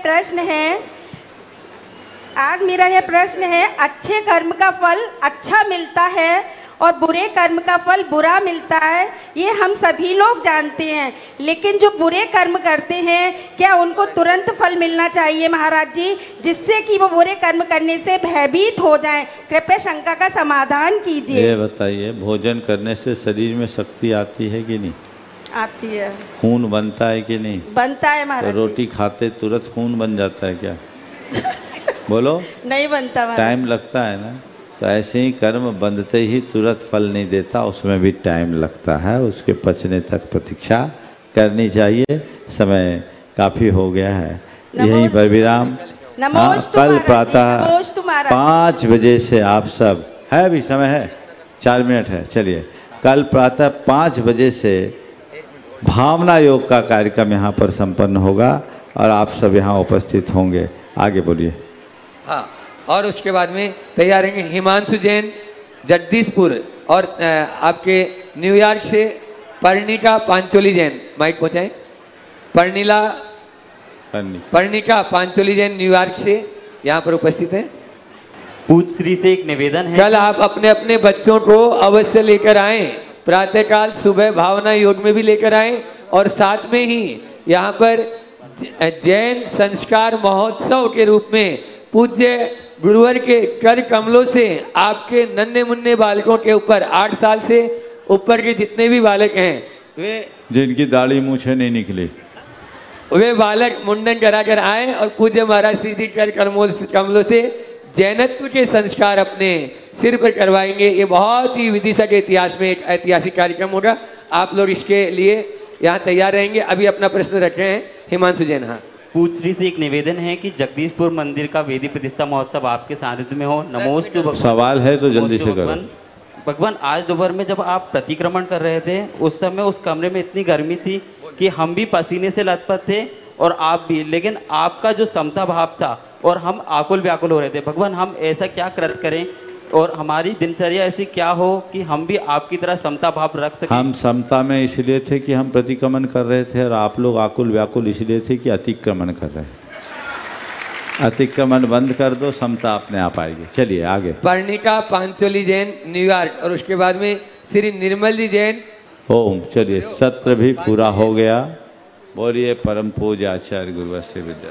प्रश्न है, अच्छे कर्म का फल अच्छा मिलता है और बुरे कर्म का फल बुरा मिलता है, ये हम सभी लोग जानते हैं, लेकिन जो बुरे कर्म करते हैं क्या उनको तुरंत फल मिलना चाहिए महाराज जी, जिससे कि वो बुरे कर्म करने से भयभीत हो जाएं? कृपया शंका का समाधान कीजिए। ये बताइए, भोजन करने से शरीर में शक्ति आती है कि नहीं? आती है। खून बनता है कि नहीं? बनता है महाराज। तो रोटी खाते तुरंत खून बन जाता है क्या? बोलो। नहीं बनता महाराज। टाइम लगता है ना। तो ऐसे ही कर्म बंधते ही तुरंत फल नहीं देता, उसमें भी टाइम लगता है, उसके पचने तक प्रतीक्षा करनी चाहिए। समय काफ़ी हो गया है, यहीं पर विराम। कल प्रातः 5 बजे से आप सब, है भी समय है, 4 मिनट है, चलिए। कल प्रातः 5 बजे से भावना योग का कार्यक्रम यहाँ पर संपन्न होगा और आप सब यहाँ उपस्थित होंगे। आगे बोलिए। हाँ, और उसके बाद में तैयार रहेंगे हिमांशु जैन जगदीशपुर, और आपके न्यूयॉर्क से पर्णिका पांचोली जैन, माइक पहुँचाए। पर्णिका पांचोली जैन न्यूयॉर्क से यहाँ पर उपस्थित है। पूज्य श्री से एक निवेदन है, कल आप अपने अपने बच्चों को अवश्य लेकर आएं, प्रातःकाल सुबह भावना योग में भी लेकर आएं, और साथ में ही यहाँ पर जैन संस्कार महोत्सव के रूप में पूज्य गुरुवर के कर कमलों से आपके नन्हे मुन्ने बालकों के ऊपर 8 साल से ऊपर के जितने भी बालक हैं वे जिनकी दाढ़ी मूछें नहीं निकली वे बालक मुंडन कराकर आए और पूज्य महाराज श्री जी कर कमलों से जैनत्व के संस्कार अपने सिर पर करवाएंगे। ये बहुत ही विदिशा के इतिहास में एक ऐतिहासिक कार्यक्रम होगा। आप लोग इसके लिए यहाँ तैयार रहेंगे। अभी अपना प्रश्न रखे हैं हिमांशु जैन। हाँ, पूज्य श्री से एक निवेदन है कि जगदीशपुर मंदिर का वेदी प्रतिष्ठा महोत्सव आपके सानिध्य में हो। नमोस्तु भगवान। सवाल है तो जल्दी से करो। भगवान, आज दोपहर में जब आप प्रतिक्रमण कर रहे थे उस समय उस कमरे में इतनी गर्मी थी कि हम भी पसीने से लथपथ थे और आप भी, लेकिन आपका जो समता भाव था और हम आकुल व्याकुल हो रहे थे। भगवान, हम ऐसा क्या कृत करें और हमारी दिनचर्या ऐसी क्या हो कि हम भी आपकी तरह समता भाव रख सकें। हम समता में इसलिए थे कि हम प्रतिक्रमण कर रहे थे और आप लोग आकुल व्याकुल इसलिए थे कि अतिक्रमण कर रहे हैं। अतिक्रमण बंद कर दो, समता अपने आप आएगी। चलिए आगे। पर्णिका पांचोली जैन न्यूयॉर्क और उसके बाद में श्री निर्मल जी जैन। ओम। चलिए, सत्र भी पूरा हो गया। बोलिए परम पूज्य आचार्य गुरुवर श्री विद्या।